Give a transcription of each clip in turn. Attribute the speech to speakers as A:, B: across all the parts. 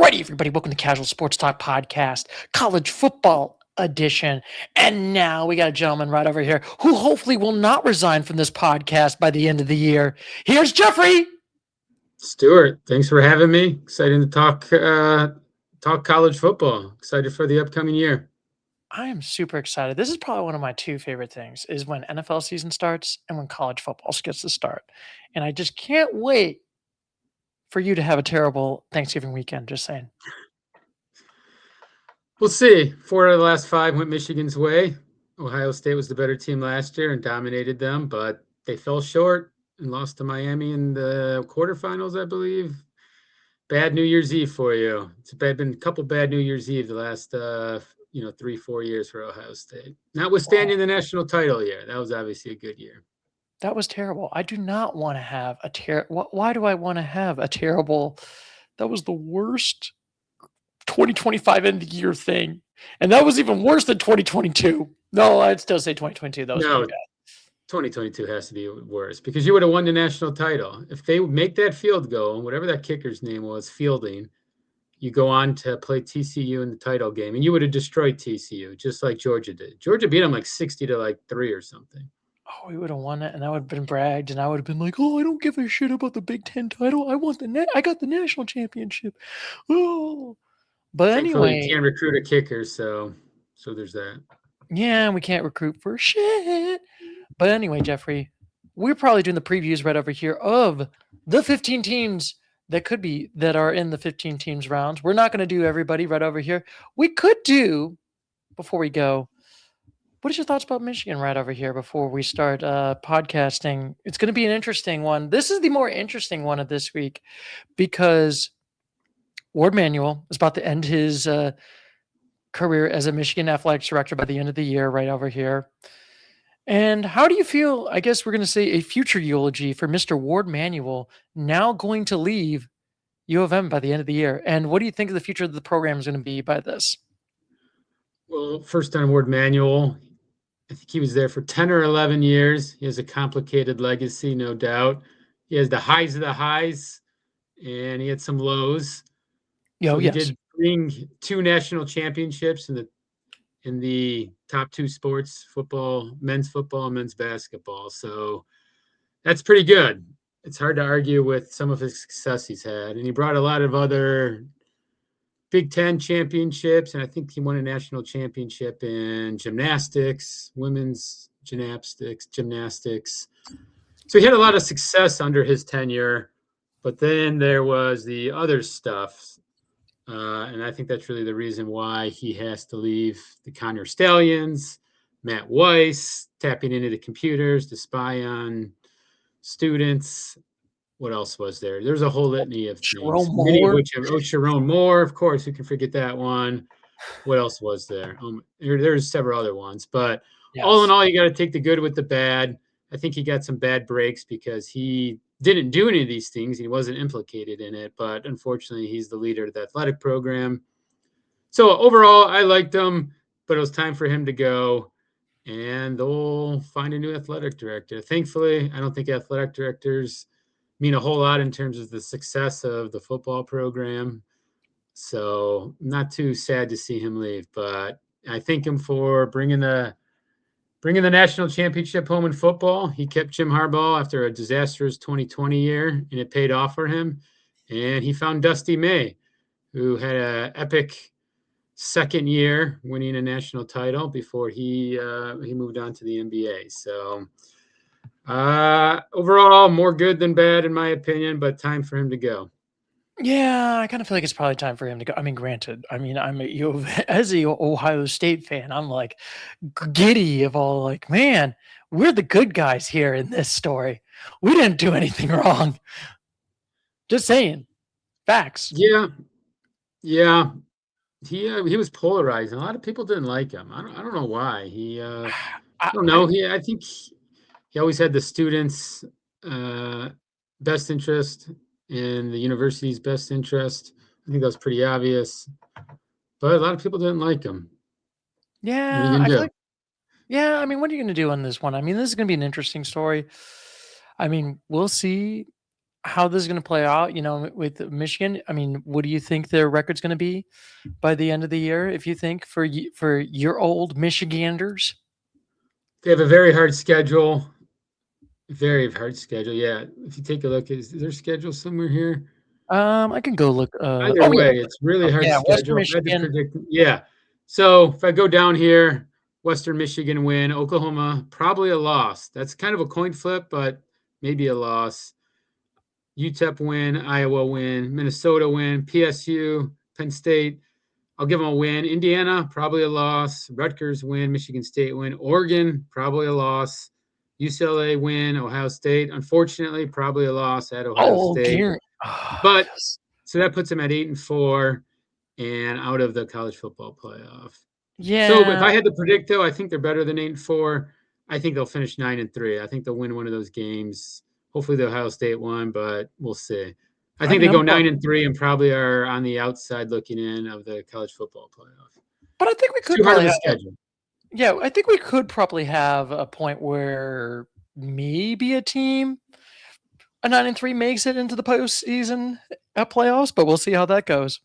A: Alrighty, everybody, welcome to Casual Sports Talk Podcast, college football edition. And now we got a gentleman right over here who hopefully will not resign from this podcast by the end of the year. Here's Jeffrey.
B: Stuart, thanks for having me. Excited to talk college football. Excited for the upcoming year.
A: I am super excited. This is probably one of my two favorite things is when NFL season starts and when college football gets to start. And I just can't wait for you to have a terrible Thanksgiving weekend, just saying.
B: We'll see. 4 out of the last 5 went Michigan's way. Ohio State was the better team last year and dominated them, but they fell short and lost to Miami in the quarterfinals, I believe. Bad New Year's Eve for you. It's been a couple bad New Year's Eve the last 3-4 years for Ohio State. Notwithstanding the national title year. That was obviously a good year.
A: That was terrible. I do not want to have a why do I want to have a terrible? That was the worst 2025 end of the year thing. And that was even worse than 2022. No, I'd still say 2022. That was pretty bad.
B: 2022 has to be worse because you would have won the national title. If they make that field goal, whatever that kicker's name was, Fielding, you go on to play TCU in the title game, and you would have destroyed TCU just like Georgia did. Georgia beat them like 60-3 or something.
A: Oh, we would have won it, and I would have been bragged, and I would have been like, "Oh, I don't give a shit about the Big Ten title. I want I got the national championship." Oh, but
B: Thankfully,
A: anyway,
B: you can't recruit a kicker, so there's that.
A: Yeah, we can't recruit for shit. But anyway, Jeffrey, we're probably doing the previews right over here of the 15 teams that are in the 15 teams rounds. We're not going to do everybody right over here. We could do, before we go, what is your thoughts about Michigan right over here before we start podcasting? It's going to be an interesting one. This is the more interesting one of this week because Ward Manuel is about to end his career as a Michigan athletics director by the end of the year right over here. And how do you feel, I guess we're going to say a future eulogy for Mr. Ward Manuel now going to leave U of M by the end of the year? And what do you think the future of the program is going to be by this?
B: Well, first on Ward Manuel, I think he was there for 10 or 11 years. He has a complicated legacy, no doubt. He has the highs of the highs, and he had some lows. He did bring 2 national championships in the top 2 sports, men's football and men's basketball. So that's pretty good. It's hard to argue with some of his success he's had. And he brought a lot of other Big Ten championships, and I think he won a national championship in gymnastics, women's gymnastics. So he had a lot of success under his tenure, but then there was the other stuff. And I think that's really the reason why he has to leave the Connor Stallions, Matt Weiss, tapping into the computers to spy on students. What else was there? There's a whole litany of things. Many of which Sharon Moore, of course, who can forget that one. What else was there? There's several other ones, but all in all, you got to take the good with the bad. I think he got some bad breaks because he didn't do any of these things. He wasn't implicated in it, but unfortunately, he's the leader of the athletic program. So overall, I liked him, but it was time for him to go, and they'll find a new athletic director. Thankfully, I don't think athletic directors mean a whole lot in terms of the success of the football program. So not too sad to see him leave, but I thank him for bringing the national championship home in football. He kept Jim Harbaugh after a disastrous 2020 year, and it paid off for him. And he found Dusty May, who had an epic second year winning a national title before he moved on to the NBA. So overall, more good than bad, in my opinion, but time for him to go.
A: Yeah, I kind of feel like it's probably time for him to go. I mean, granted, as a Ohio State fan, I'm like giddy of all like, man, we're the good guys here in this story. We didn't do anything wrong. Just saying. Facts.
B: Yeah. He was polarizing. A lot of people didn't like him. I don't know why. I don't know. I think he always had the students' best interest in the university's best interest. I think that was pretty obvious. But a lot of people didn't like him.
A: Yeah, I mean, what are you going to do on this one? I mean, this is going to be an interesting story. I mean, we'll see. how this is going to play out, with Michigan. I mean, what do you think their record's going to be by the end of the year, if you think, for your old Michiganders?
B: They have a very hard schedule. Very hard schedule. Yeah. If you take a look, is their schedule somewhere here?
A: I can go look.
B: Either way, it's really hard
A: yeah, Western
B: schedule. If I had to
A: Michigan.
B: predict, yeah. So if I go down here, Western Michigan win, Oklahoma, probably a loss. That's kind of a coin flip, but maybe a loss. UTEP win, Iowa win, Minnesota win, PSU, Penn State. I'll give them a win. Indiana, probably a loss. Rutgers win, Michigan State win. Oregon, probably a loss. UCLA win, Ohio State. Unfortunately, probably a loss at Ohio State. But so that puts them at 8-4 and out of the college football playoff.
A: Yeah.
B: So if I had to predict, though, I think they're better than 8-4. I think they'll finish 9-3. I think they'll win one of those games. Hopefully, the Ohio State one, but we'll see. I think they go 9-3 and probably are on the outside looking in of the college football playoff.
A: But I think we could probably have schedule. Yeah, I think we could probably have a point where maybe a team, a 9-3, makes it into the postseason playoffs, but we'll see how that goes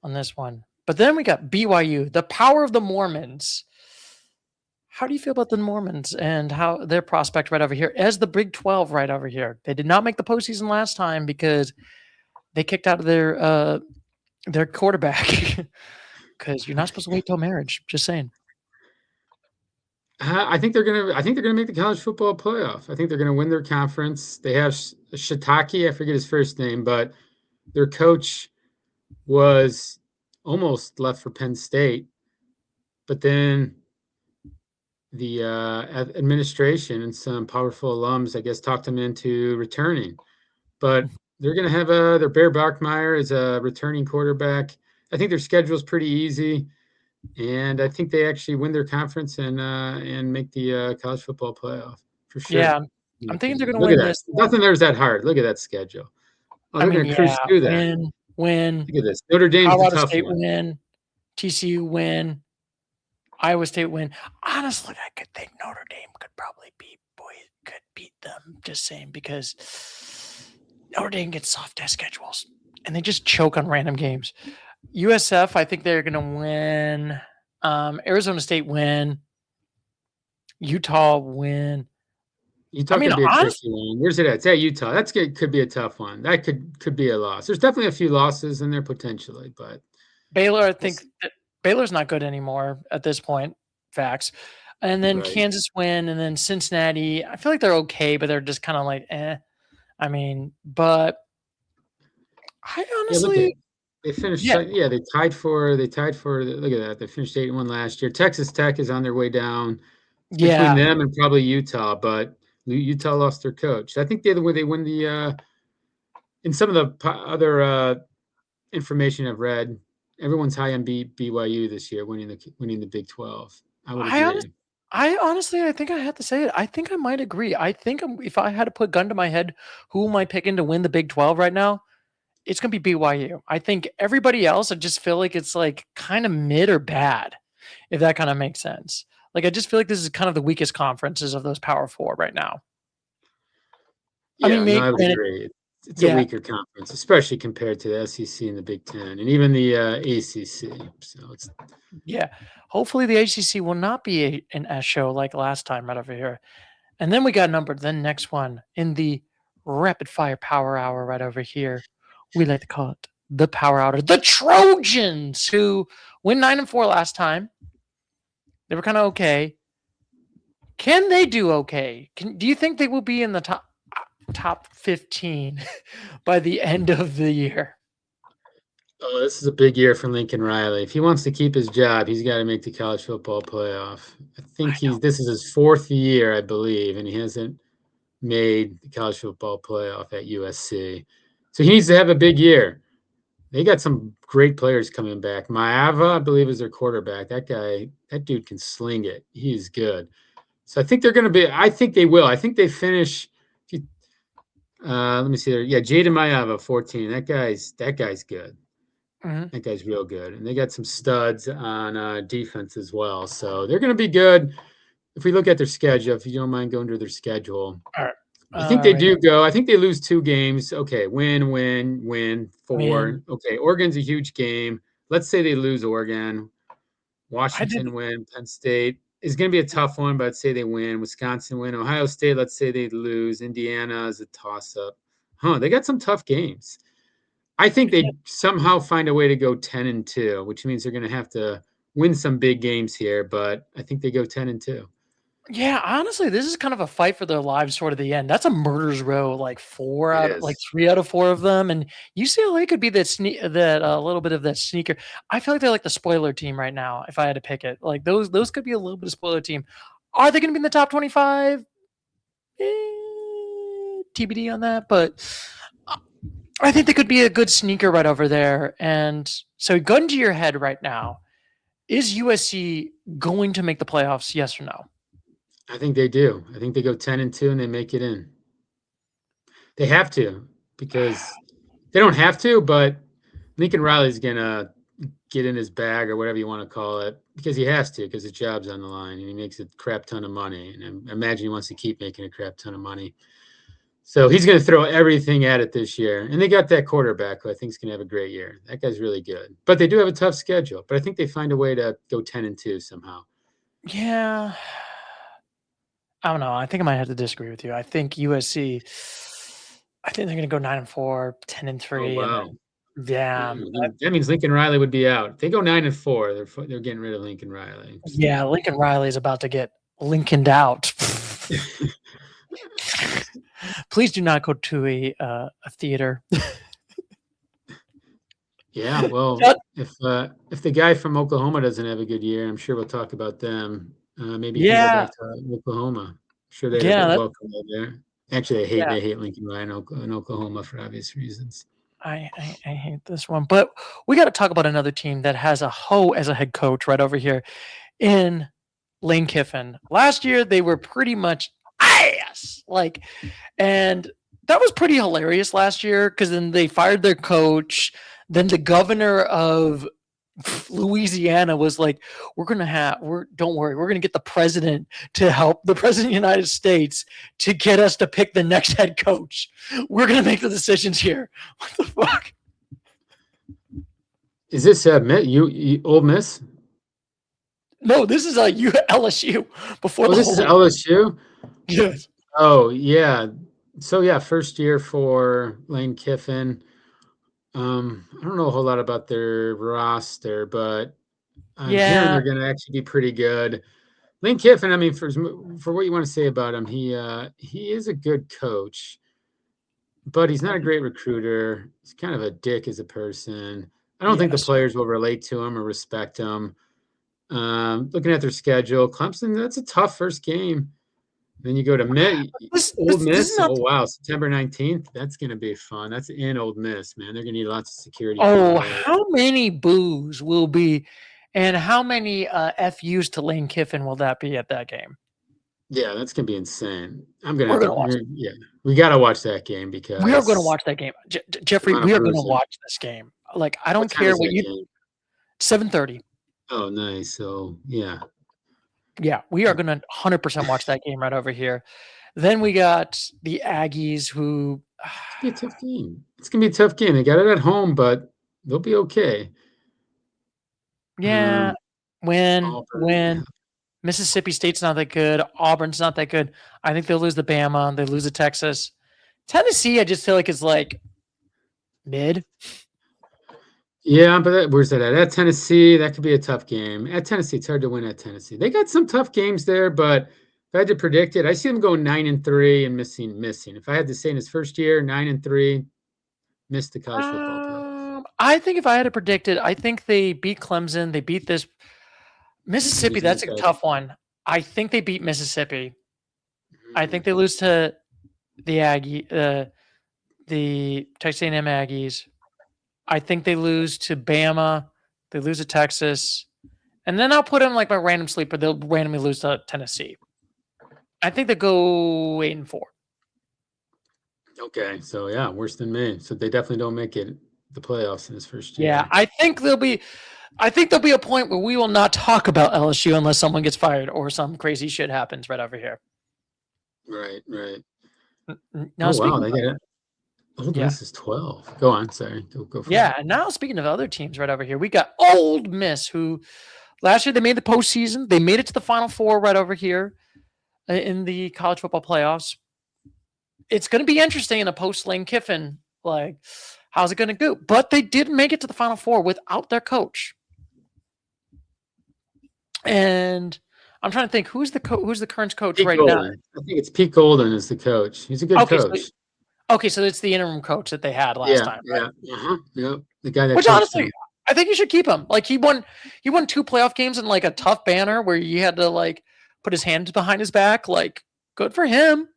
A: on this one. But then we got BYU, the power of the Mormons. How do you feel about the Mormons and how their prospect right over here as the Big 12 right over here? They did not make the postseason last time because they kicked out of their quarterback because you're not supposed to wait till marriage. Just saying.
B: I think they're gonna make the college football playoff. I think they're gonna win their conference. They have Shiitake, I forget his first name, but their coach was almost left for Penn State, but then the administration and some powerful alums, I guess, talked him into returning. But they're going to have their Bear Bachmeier as a returning quarterback. I think their schedule is pretty easy, and I think they actually win their conference and make the college football playoff for sure.
A: Yeah, I'm thinking they're going to win this.
B: Nothing there's that hard. Look at that schedule. Oh, they're going to cruise through that.
A: Win.
B: Look at this. Notre Dame's
A: Colorado
B: the tough
A: State
B: one.
A: Win. TCU win. Iowa State win. Honestly, I could think Notre Dame could probably beat them. Just saying, because Notre Dame gets soft-ass schedules, and they just choke on random games. USF, I think they're going to win. Arizona State win. Utah win.
B: Utah could be a tricky one. Where's it at? It's at Utah. That's good. Could be a tough one. That could be a loss. There's definitely a few losses in there potentially, but
A: Baylor, I think Baylor's not good anymore at this point. Facts. And then Kansas win, and then Cincinnati. I feel like they're okay, but they're just kind of like, eh. I mean, but I honestly,
B: they finished. Yeah, they tied for. Look at that. They finished 8-1 last year. Texas Tech is on their way down. Between them and probably Utah, but Utah lost their coach. I think they win the. In some of the other information I've read, everyone's high on BYU this year, winning the Big 12. I would agree.
A: I honestly, I think I have to say it. I think I might agree. I think if I had to put a gun to my head, who am I picking to win the Big 12 right now? It's going to be BYU. I think everybody else, I just feel like it's like kind of mid or bad, if that kind of makes sense. Like, I just feel like this is kind of the weakest conferences of those Power Four right now.
B: Yeah, I would agree. It's a weaker conference, especially compared to the SEC and the Big Ten, and even the ACC. So it's
A: hopefully the ACC will not be an S show like last time right over here. And then we got the next one in the rapid fire power hour right over here. We like to call it the power hour. The Trojans, who win 9-4 last time. They were kind of okay. Can they do okay? Do you think they will be in the top 15 by the end of the year?
B: Oh, this is a big year for Lincoln Riley. If he wants to keep his job, he's got to make the college football playoff. I think this is his 4th year, I believe, and he hasn't made the college football playoff at USC. So he needs to have a big year. They got some great players coming back. Maava, I believe, is their quarterback. That dude can sling it. He's good. So I think they're going to be – I think they will. I think they finish let me see there. Yeah, Jaden Maava, 14. That guy's good.
A: Mm-hmm.
B: That guy's real good. And they got some studs on defense as well. So they're going to be good. If we look at their schedule, if you don't mind going to their schedule.
A: All right.
B: I think they
A: Right.
B: do go. I think they lose 2 games. Okay, win, 4.
A: Man,
B: Okay, Oregon's a huge game. Let's say they lose Oregon.
A: I did.
B: Washington win. Penn State is going to be a tough one, but I'd say they win. Wisconsin win. Ohio State, let's say they lose. Indiana is a toss-up. They got some tough games. I think they somehow find a way to go 10-2, which means they're going to have to win some big games here, but I think they go 10-2.
A: Yeah, honestly, this is kind of a fight for their lives toward the end. That's a murder's row, like
B: It is.
A: 3 out of 4 of them, and UCLA could be that a little bit of that sneaker. I feel like they're like the spoiler team right now. If I had to pick it, like those could be a little bit of spoiler team. Are they going to be in the top 25? TBD on that, but I think they could be a good sneaker right over there. And so, gun to your head right now, is USC going to make the playoffs? Yes or no?
B: I think they do. I think they go 10-2 and they make it in. They have to because they don't have to, but Lincoln Riley's going to get in his bag or whatever you want to call it because he has to because his job's on the line and he makes a crap ton of money. And I imagine he wants to keep making a crap ton of money. So he's going to throw everything at it this year. And they got that quarterback who I think is going to have a great year. That guy's really good. But they do have a tough schedule. But I think they find a way to go 10-2 somehow.
A: Yeah. I don't know. I think I might have to disagree with you. I think USC, I think they're going to go 9-4, 10-3.
B: Oh,
A: And
B: wow.
A: then, yeah.
B: That means Lincoln Riley would be out. If they go 9-4, they're getting rid of Lincoln Riley. So.
A: Yeah, Lincoln Riley is about to get Lincolned out. Please do not go to a theater.
B: Yeah, well, if the guy from Oklahoma doesn't have a good year, I'm sure we'll talk about them. Maybe he can go back to Oklahoma. I'm sure they'd have been welcome there. Actually, they hate Lincoln Riley in Oklahoma for obvious reasons.
A: I hate this one, but we got to talk about another team that has a hoe as a head coach right over here in Lane Kiffin. Last year they were pretty much ass, and that was pretty hilarious last year because then they fired their coach. Then the governor of Louisiana was like, don't worry, we're going to get the president to help the president of the United States to get us to pick the next head coach. We're going to make the decisions here. What the fuck?
B: Is this Ole Miss?
A: No, this is LSU.
B: This is LSU?
A: Yes.
B: Oh, yeah. So, yeah, first year for Lane Kiffin. I don't know a whole lot about their roster, but I'm hearing they're going to actually be pretty good. Lane Kiffin, I mean, for what you want to say about him, he is a good coach, but he's not a great recruiter. He's kind of a dick as a person. I don't think the players will relate to him or respect him. Looking at their schedule, Clemson, that's a tough first game. Then you go to Ole Miss. Oh, wow. September 19th. That's going to be fun. That's in Ole Miss, man. They're going to need lots of security.
A: Oh, how many boos will be and how many FUs to Lane Kiffin will that be at that game?
B: Yeah, that's going to be insane. We got to watch that game because
A: we are going to watch that game. Jeffrey, we are going to watch this game. I don't care what you 7:30.
B: Oh, nice. So, yeah.
A: Yeah, we are going to 100% watch that game right over here. Then we got the Aggies who
B: it's going to be a tough game. It's going to be a tough game. They got it at home, but they'll be okay.
A: Yeah. When Mississippi State's not that good, Auburn's not that good. I think they'll lose to Bama. They lose to Texas. Tennessee, I just feel like it's mid.
B: Yeah, but where's that at? At Tennessee, that could be a tough game. At Tennessee, it's hard to win at Tennessee. They got some tough games there, but if I had to predict it, I see them going 9-3 and missing. If I had to say in his first year, 9-3, missed the college football playoffs.
A: I think if I had to predict it, I think they beat Clemson. They beat this Mississippi. That's a tough one. I think they beat Mississippi. I think they lose to the Texas A&M Aggies. I think they lose to Bama. They lose to Texas. And then I'll put them my random sleeper. They'll randomly lose to Tennessee. I think they go 8-4.
B: Okay. So, yeah, worse than me. So they definitely don't make it the playoffs in his first year.
A: Yeah, I think there'll be a point where we will not talk about LSU unless someone gets fired or some crazy shit happens right over here.
B: Right.
A: Now
B: Oh,
A: speaking
B: wow. They
A: of,
B: got it. Old
A: yeah,
B: Miss is 12. Go on. Sorry. Go for it.
A: yeah, and now speaking of other teams right over here, we got Old Miss, who last year they made the postseason. They made it to the Final Four right over here in the college football playoffs. It's going to be interesting in a post-Lane Kiffin, like, how's it going to go? But they did make it to the Final Four without their coach. And I'm trying to think who's the current coach
B: Pete
A: right now.
B: Golden. I think it's Pete Golden is the coach. He's a good coach.
A: So it's the interim coach that they had last time, right?
B: Yep. The guy that
A: Which
B: coached
A: honestly,
B: him.
A: I think you should keep him. Like he won 2 playoff games in like a tough banner where you had to like put his hands behind his back. Like, good for him.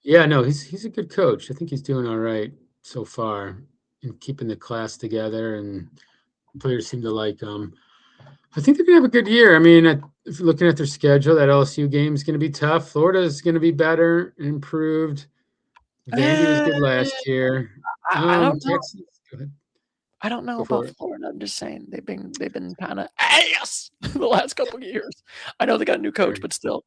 B: Yeah, no, he's a good coach. I think he's doing all right so far in keeping the class together, and players seem to like him. I think they're gonna have a good year. I mean, if you're looking at their schedule, that LSU game is gonna be tough. Florida is gonna be better, improved. Vandy was good last year.
A: I don't know.
B: Texas, go ahead.
A: I don't know
B: Go for
A: about
B: it.
A: Florida. I'm just saying they've been kind of ass the last couple of years. I know they got a new coach, but still.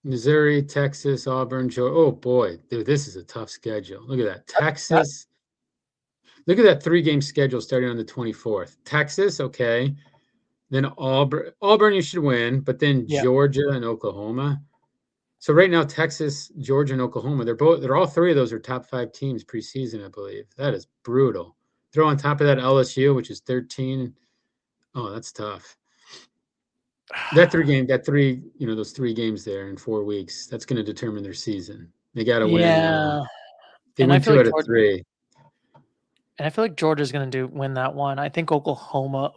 B: Missouri, Texas, Auburn, Georgia. Oh boy, dude, this is a tough schedule. Look at that. Texas. Look at that 3-game schedule starting on the 24th. Texas, okay. Then Auburn, you should win, but then
A: Yeah.
B: Georgia and Oklahoma. So right now, Texas, Georgia, and Oklahoma, they're all 3 of those are top 5 teams preseason, I believe. That is brutal. Throw on top of that LSU, which is 13. Oh, that's tough. Those 3 games there in 4 weeks, that's going to determine their season. They got to win. They win 2 out of 3.
A: And I feel like Georgia's going to win that one. I think Oklahoma.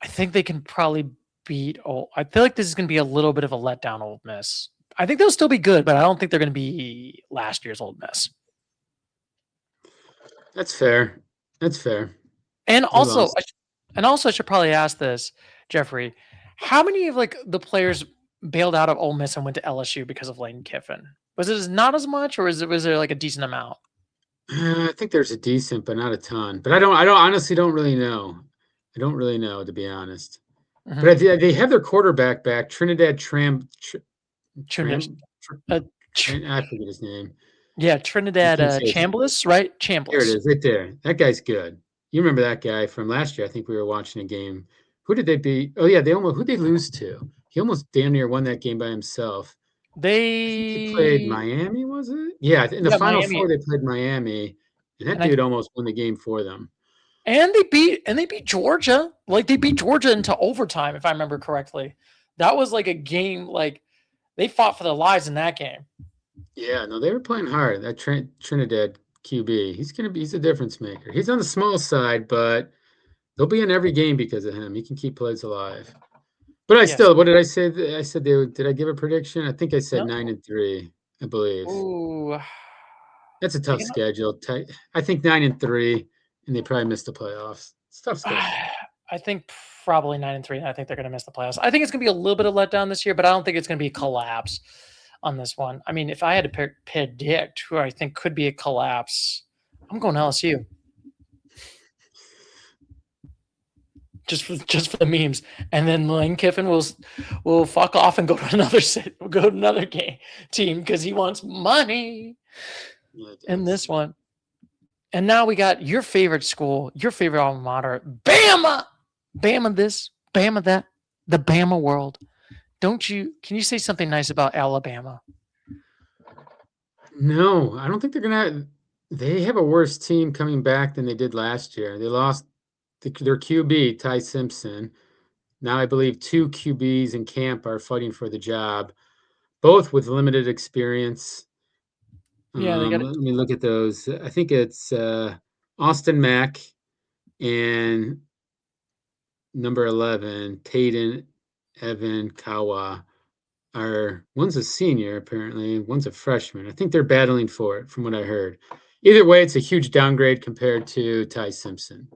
A: I think they can probably beat. I feel like this is going to be a little bit of a letdown, Ole Miss. I think they'll still be good, but I don't think they're going to be last year's Ole Miss.
B: That's fair.
A: And also, I should probably ask this, Jeffrey. How many of like the players bailed out of Ole Miss and went to LSU because of Lane Kiffin? Was it not as much, or was there like a decent amount?
B: I think there's a decent, but not a ton. But I honestly don't really know. I don't really know, to be honest.
A: Mm-hmm.
B: But they have their quarterback back, Trinidad I forget his name.
A: Yeah, Trinidad Chambliss, right? Chambliss.
B: There it is, right there. That guy's good. You remember that guy from last year? I think we were watching a game. Who did they beat? Oh yeah, who'd they lose to? He almost damn near won that game by himself. They played Miami, was it? Yeah, in the Final Four they played Miami, and that dude almost won the game for them.
A: And they beat Georgia. Like they beat Georgia into overtime, if I remember correctly. That was like a game, like they fought for their lives in that game.
B: Yeah, no, they were playing hard. That Trinidad QB, he's a difference maker. He's on the small side, but they'll be in every game because of him. He can keep plays alive. But still, what did I say? I said did I give a prediction? I think I said 9-3, I believe.
A: Ooh.
B: That's a tough schedule. I think 9-3, and they probably missed the playoffs. It's tough schedule.
A: I think probably 9-3. I think they're going to miss the playoffs. I think it's going to be a little bit of letdown this year, but I don't think it's going to be a collapse on this one. I mean, if I had to predict who I think could be a collapse, I'm going LSU. Just for the memes, and then Lane Kiffin will fuck off and go to another team because he wants money in this one. And now we got your favorite school, your favorite alma mater, Bama this, Bama that, the Bama world. Can you say something nice about Alabama?
B: No, I don't think they have a worse team coming back than they did last year. They lost their QB, Ty Simpson. Now I believe 2 QBs in camp are fighting for the job, both with limited experience.
A: Yeah, let
B: me look at those. I think it's Austin Mack and number 11, Tayden Evan Kawa. One's a senior, apparently. One's a freshman. I think they're battling for it, from what I heard. Either way, it's a huge downgrade compared to Ty Simpson.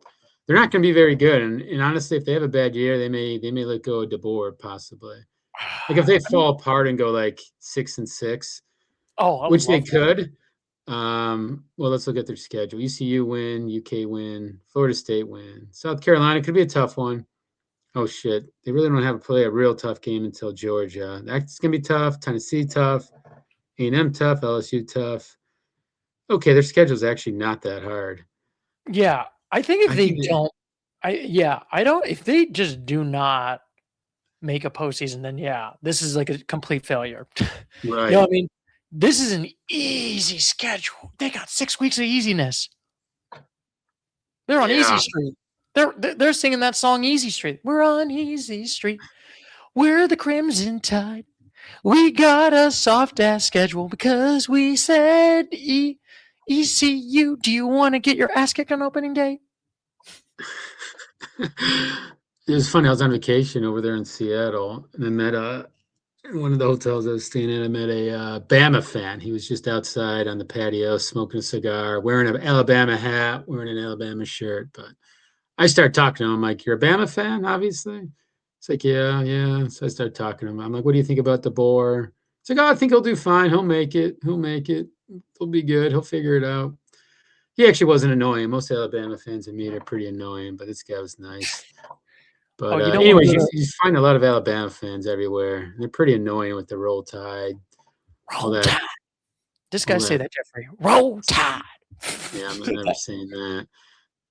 B: They're not going to be very good, and honestly, if they have a bad year, they may let go of DeBoer possibly. Like if they fall apart and go like 6-6, which they could. Well, let's look at their schedule. ECU win, UK win, Florida State win, South Carolina could be a tough one. Oh shit, they really don't have to play a real tough game until Georgia. That's gonna be tough. Tennessee tough. A&M tough, LSU tough. Okay, their schedule's actually not that hard.
A: Yeah, I think if
B: I
A: they
B: think they,
A: don't, I don't. If they just do not make a postseason, then yeah, this is like a complete failure. You know
B: right.
A: what I mean? This is an easy schedule. They got 6 weeks of easiness. They're on Easy
B: Yeah.
A: Street. They're singing that song Easy Street. We're on Easy Street. We're the Crimson Tide. We got a soft ass schedule because we said ECU. Do you want to get your ass kicked on opening day?
B: It was funny. I was on vacation over there in Seattle, and I met in one of the hotels I was staying in. I met a Bama fan. He was just outside on the patio smoking a cigar, wearing an Alabama hat, wearing an Alabama shirt. But I start talking to him. I'm like, "You're a Bama fan, obviously." It's like, "Yeah, yeah." So I start talking to him. I'm like, "What do you think about the Boar?" It's like, "Oh, I think he'll do fine. He'll make it. He'll make it. He'll be good. He'll figure it out." He actually wasn't annoying. Most Alabama fans I meet are pretty annoying, but this guy was nice.
A: Oh,
B: But
A: you don't want to
B: anyways,
A: go to
B: you find a lot of Alabama fans everywhere. They're pretty annoying with the Roll Tide, all
A: Roll
B: that,
A: Tide. This
B: all
A: guy say
B: that.
A: that, Jeffrey. Roll Tide.
B: Yeah, I'm never saying that.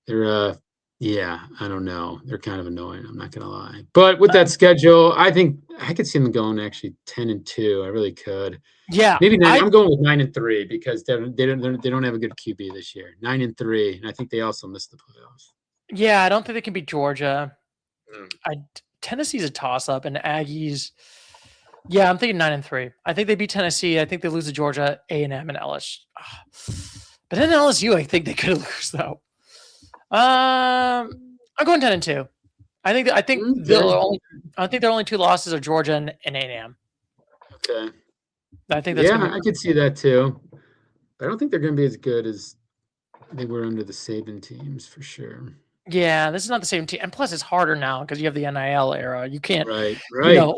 B: They're yeah, I don't know. They're kind of annoying. I'm not gonna lie. But with that schedule, I think I could see them going actually 10-2. I really could.
A: Yeah,
B: Maybe 9. I'm going with 9-3 because they don't have a good QB this year. 9-3, and I think they also missed the playoffs.
A: I don't think they can beat Georgia.
B: Mm.
A: Tennessee's a toss up, and Aggies. Yeah, I'm thinking 9-3. I think they beat Tennessee. I think they lose to Georgia, A&M, and LSU. But then LSU, I think they could lose though. I'm going 10-2. I think
B: Okay.
A: their only two losses are Georgia and A&M.
B: Okay.
A: I think that's gonna
B: Yeah,
A: be
B: I could see that too. But I don't think they're going to be as good as they were under the Saban teams for sure.
A: yeah. This is not the same team, and plus it's harder now because you have the NIL era. You can't,
B: Right,
A: you
B: right.
A: know.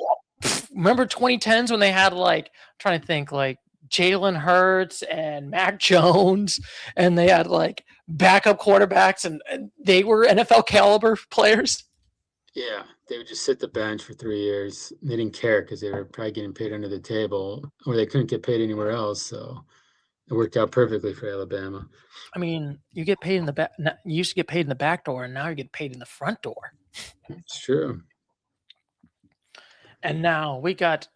A: Remember 2010s when they had like I'm trying to think like Jalen Hurts and Mac Jones, and they had like backup quarterbacks, and they were NFL caliber players.
B: Yeah, they would just sit the bench for 3 years. They didn't care because they were probably getting paid under the table, or they couldn't get paid anywhere else. So it worked out perfectly for Alabama.
A: I mean, you get paid in the back. You used to get paid in the back door, and now you get paid in the front door.
B: It's true.
A: And now we got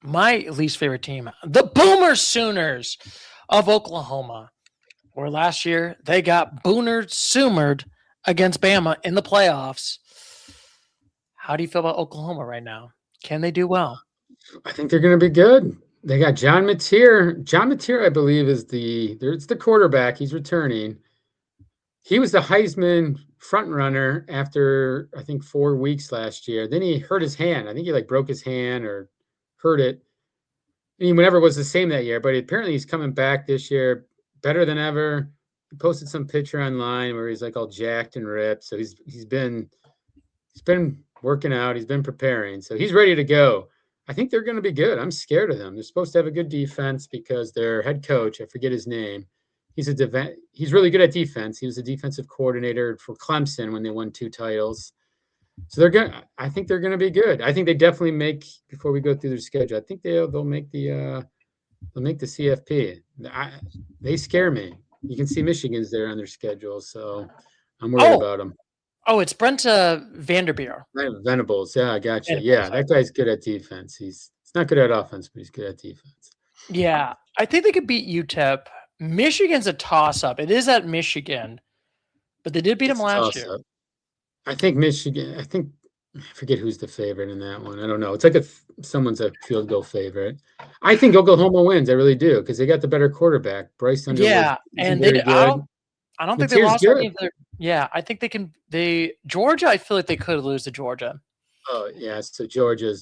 A: my least favorite team, the Boomer Sooners of Oklahoma, where last year they got Booner Soomered against Bama in the playoffs. How do you feel about Oklahoma right now? Can they do well?
B: I think they're going to be good. They got John Mateer. John Mateer, I believe, is it's the quarterback. He's returning. He was the Heisman front runner after I think 4 weeks last year. Then he hurt his hand. I think he like broke his hand or hurt it. I mean, whenever it was the same that year, but apparently he's coming back this year better than ever. He posted some picture online where he's like all jacked and ripped. So he's been working out. He's been preparing. So he's ready to go. I think they're going to be good. I'm scared of them. They're supposed to have a good defense because their head coach, I forget his name, he's really good at defense. He was a defensive coordinator for Clemson when they won 2 titles. So I think they're gonna be good. I think they definitely make before we go through their schedule. I think they'll make the CFP. They scare me. You can see Michigan's there on their schedule, so I'm worried about them.
A: It's Brent Vanderbeer.
B: Venables, yeah, I got you.
A: Venables,
B: Yeah, that guy's good at defense. He's not good at offense, but he's good at defense.
A: Yeah, I think they could beat UTEP. Michigan's a toss-up. It is at Michigan, but they did beat them
B: It's a
A: last year.
B: toss-up. I think Michigan. I forget who's the favorite in that one. I don't know. It's like if someone's a field goal favorite. I think Oklahoma wins. I really do because they got the better quarterback. Bryce Underwood
A: Yeah,
B: isn't
A: and
B: very good.
A: I don't think they
B: Mateer's
A: lost
B: good.
A: any of their. Yeah, I think they can. Georgia. I feel like they could lose to Georgia.
B: Oh yeah, so Georgia,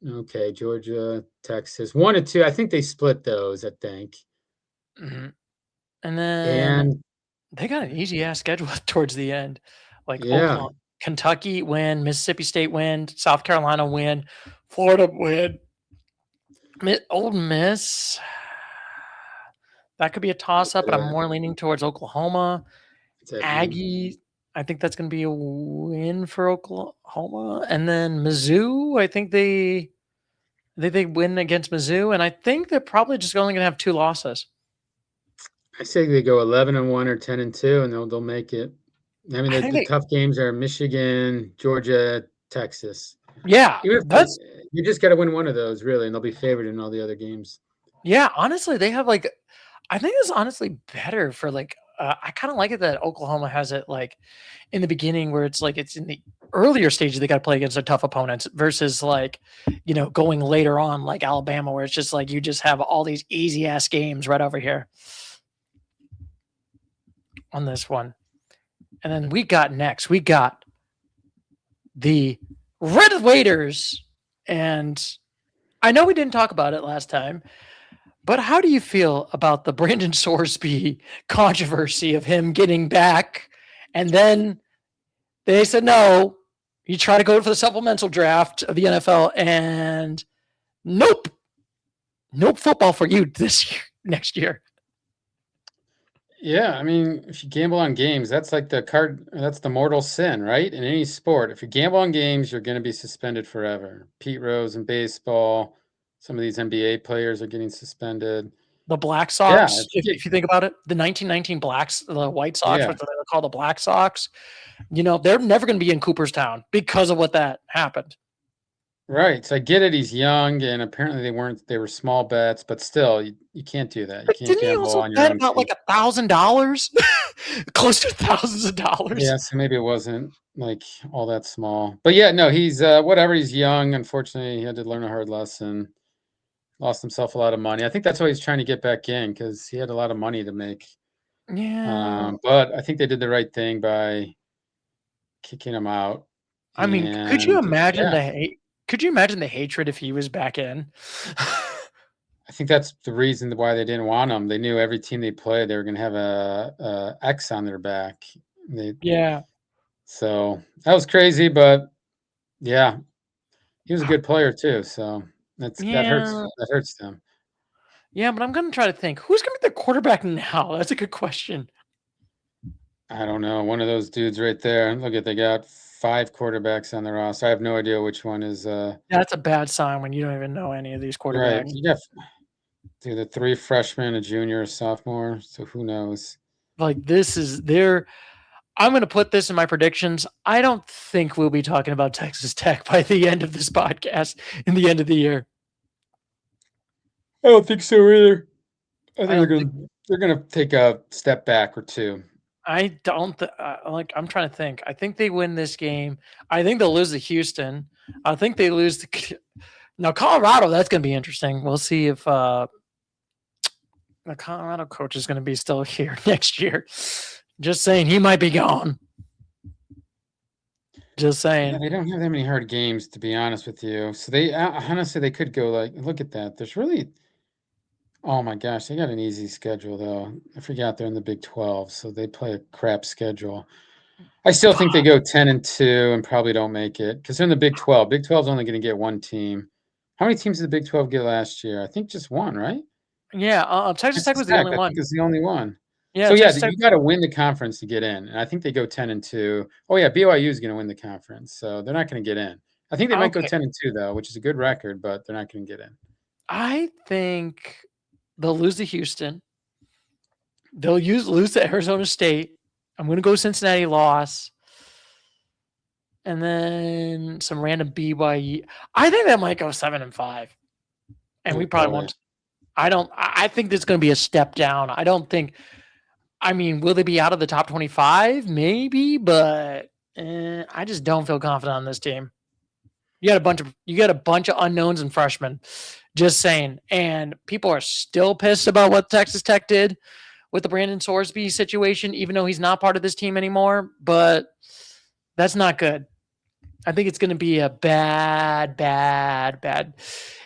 B: okay, Georgia, Texas, 1 and 2. I think they split those. I think,
A: Mm-hmm. And then
B: and
A: they got an easy ass schedule towards the end, like
B: yeah,
A: Oklahoma, Kentucky win, Mississippi State win, South Carolina win, Florida win, Old Miss. That could be a toss up, but I'm more leaning towards Oklahoma. Aggie, I think that's going to be a win for Oklahoma. And then Mizzou, I think they They win against Mizzou, and I think they're probably just only going to have 2 losses.
B: I say they go 11-1 or 10-2, and they'll make it. I mean, the tough games are Michigan, Georgia, Texas.
A: Yeah,
B: you just got to win one of those, really, and they'll be favored in all the other games.
A: Yeah, honestly, they have like, I think it's honestly better for like, I kind of like it that Oklahoma has it like in the beginning where it's like it's in the earlier stages they got to play against a tough opponents versus like, going later on like Alabama where it's just like you just have all these easy ass games right over here on this one. And then we got the Red Raiders. And I know we didn't talk about it last time, but how do you feel about the Bryon Shorsby controversy of him getting back? And then they said, no, you try to go for the supplemental draft of the NFL and nope football for you next year.
B: Yeah, I mean, if you gamble on games, that's like that's the mortal sin, right? In any sport, if you gamble on games, you're going to be suspended forever. Pete Rose in baseball, some of these NBA players are getting suspended.
A: The Black Sox, if you think about it, the 1919 the White Sox, what they were called the Black Sox, they're never going to be in Cooperstown because of what that happened.
B: Right. So I get it. He's young, and apparently they were small bets, but still, you can't do that. You can't gamble on your own.
A: Didn't he also bet about like $1,000? Close to thousands of dollars.
B: Yeah, so maybe it wasn't like all that small. But yeah, no, he's whatever. He's young. Unfortunately, he had to learn a hard lesson. Lost himself a lot of money. I think that's why he's trying to get back in because he had a lot of money to make.
A: Yeah.
B: But I think they did the right thing by kicking him out.
A: I mean, could you imagine the hate? Could you imagine the hatred if he was back in?
B: I think that's the reason why they didn't want him. They knew every team they played, they were going to have a X on their back. So that was crazy, but yeah, he was a good player too. So that hurts them.
A: Yeah, but I'm going to try to think who's going to be the quarterback now. That's a good question.
B: I don't know. One of those dudes right there. Look at, they got 5 quarterbacks on the roster. I have no idea which one is.
A: That's a bad sign when you don't even know any of these quarterbacks.
B: Right. You got the 3 freshmen, a junior, a sophomore. So who knows?
A: Like I'm going to put this in my predictions. I don't think we'll be talking about Texas Tech by the end of this podcast in the end of the year.
B: I don't think so either. I think they're going to take a step back or 2.
A: I don't I'm trying to think. I think they win this game. I think they'll lose to Houston. I think they lose now Colorado. That's going to be interesting. We'll see if the Colorado coach is going to be still here next year. Just saying, he might be gone. Just saying.
B: Yeah, they don't have that many hard games, to be honest with you. So they honestly, they could go like, look at that. There's really, oh my gosh, they got an easy schedule though. I forgot they're in the Big 12, so they play a crap schedule. I still think they go 10-2 and probably don't make it because they're in the Big 12. Big 12 is only going to get 1 team. How many teams did the Big 12 get last year? I think just 1, right?
A: Yeah, Texas Tech was the only one.
B: I think it's the only one.
A: Yeah,
B: so you got to win the conference to get in, and I think they go 10-2. Oh yeah, BYU is going to win the conference, so they're not going to get in. I think they might go 10-2 though, which is a good record, but they're not going to get in.
A: I think they'll lose to Houston. They'll lose to Arizona State. I'm going to go Cincinnati loss. And then some random BYU. I think that might go 7-5. And we probably won't. I think there's going to be a step down. Will they be out of the top 25? Maybe, but I just don't feel confident on this team. You got a bunch of unknowns and freshmen. Just saying. And people are still pissed about what Texas Tech did with the Bryon Shorsby situation, even though he's not part of this team anymore. But that's not good. I think it's going to be a bad.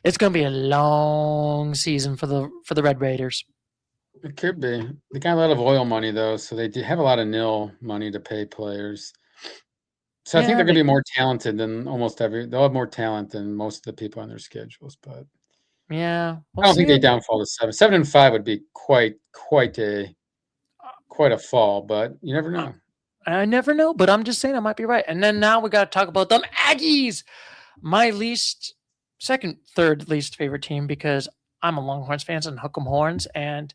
A: It's going to be a long season for the Red Raiders.
B: It could be. They got a lot of oil money though, so they do have a lot of nil money to pay players. So I think they're going to be more talented than they'll have more talent than most of the people on their schedules, but
A: yeah,
B: I don't think they downfall to 7. 7-5 would be quite a fall, but you never know.
A: I never know, but I'm just saying I might be right. And then now we got to talk about them Aggies. My least third least favorite team because I'm a Longhorns fan and hook 'em horns. And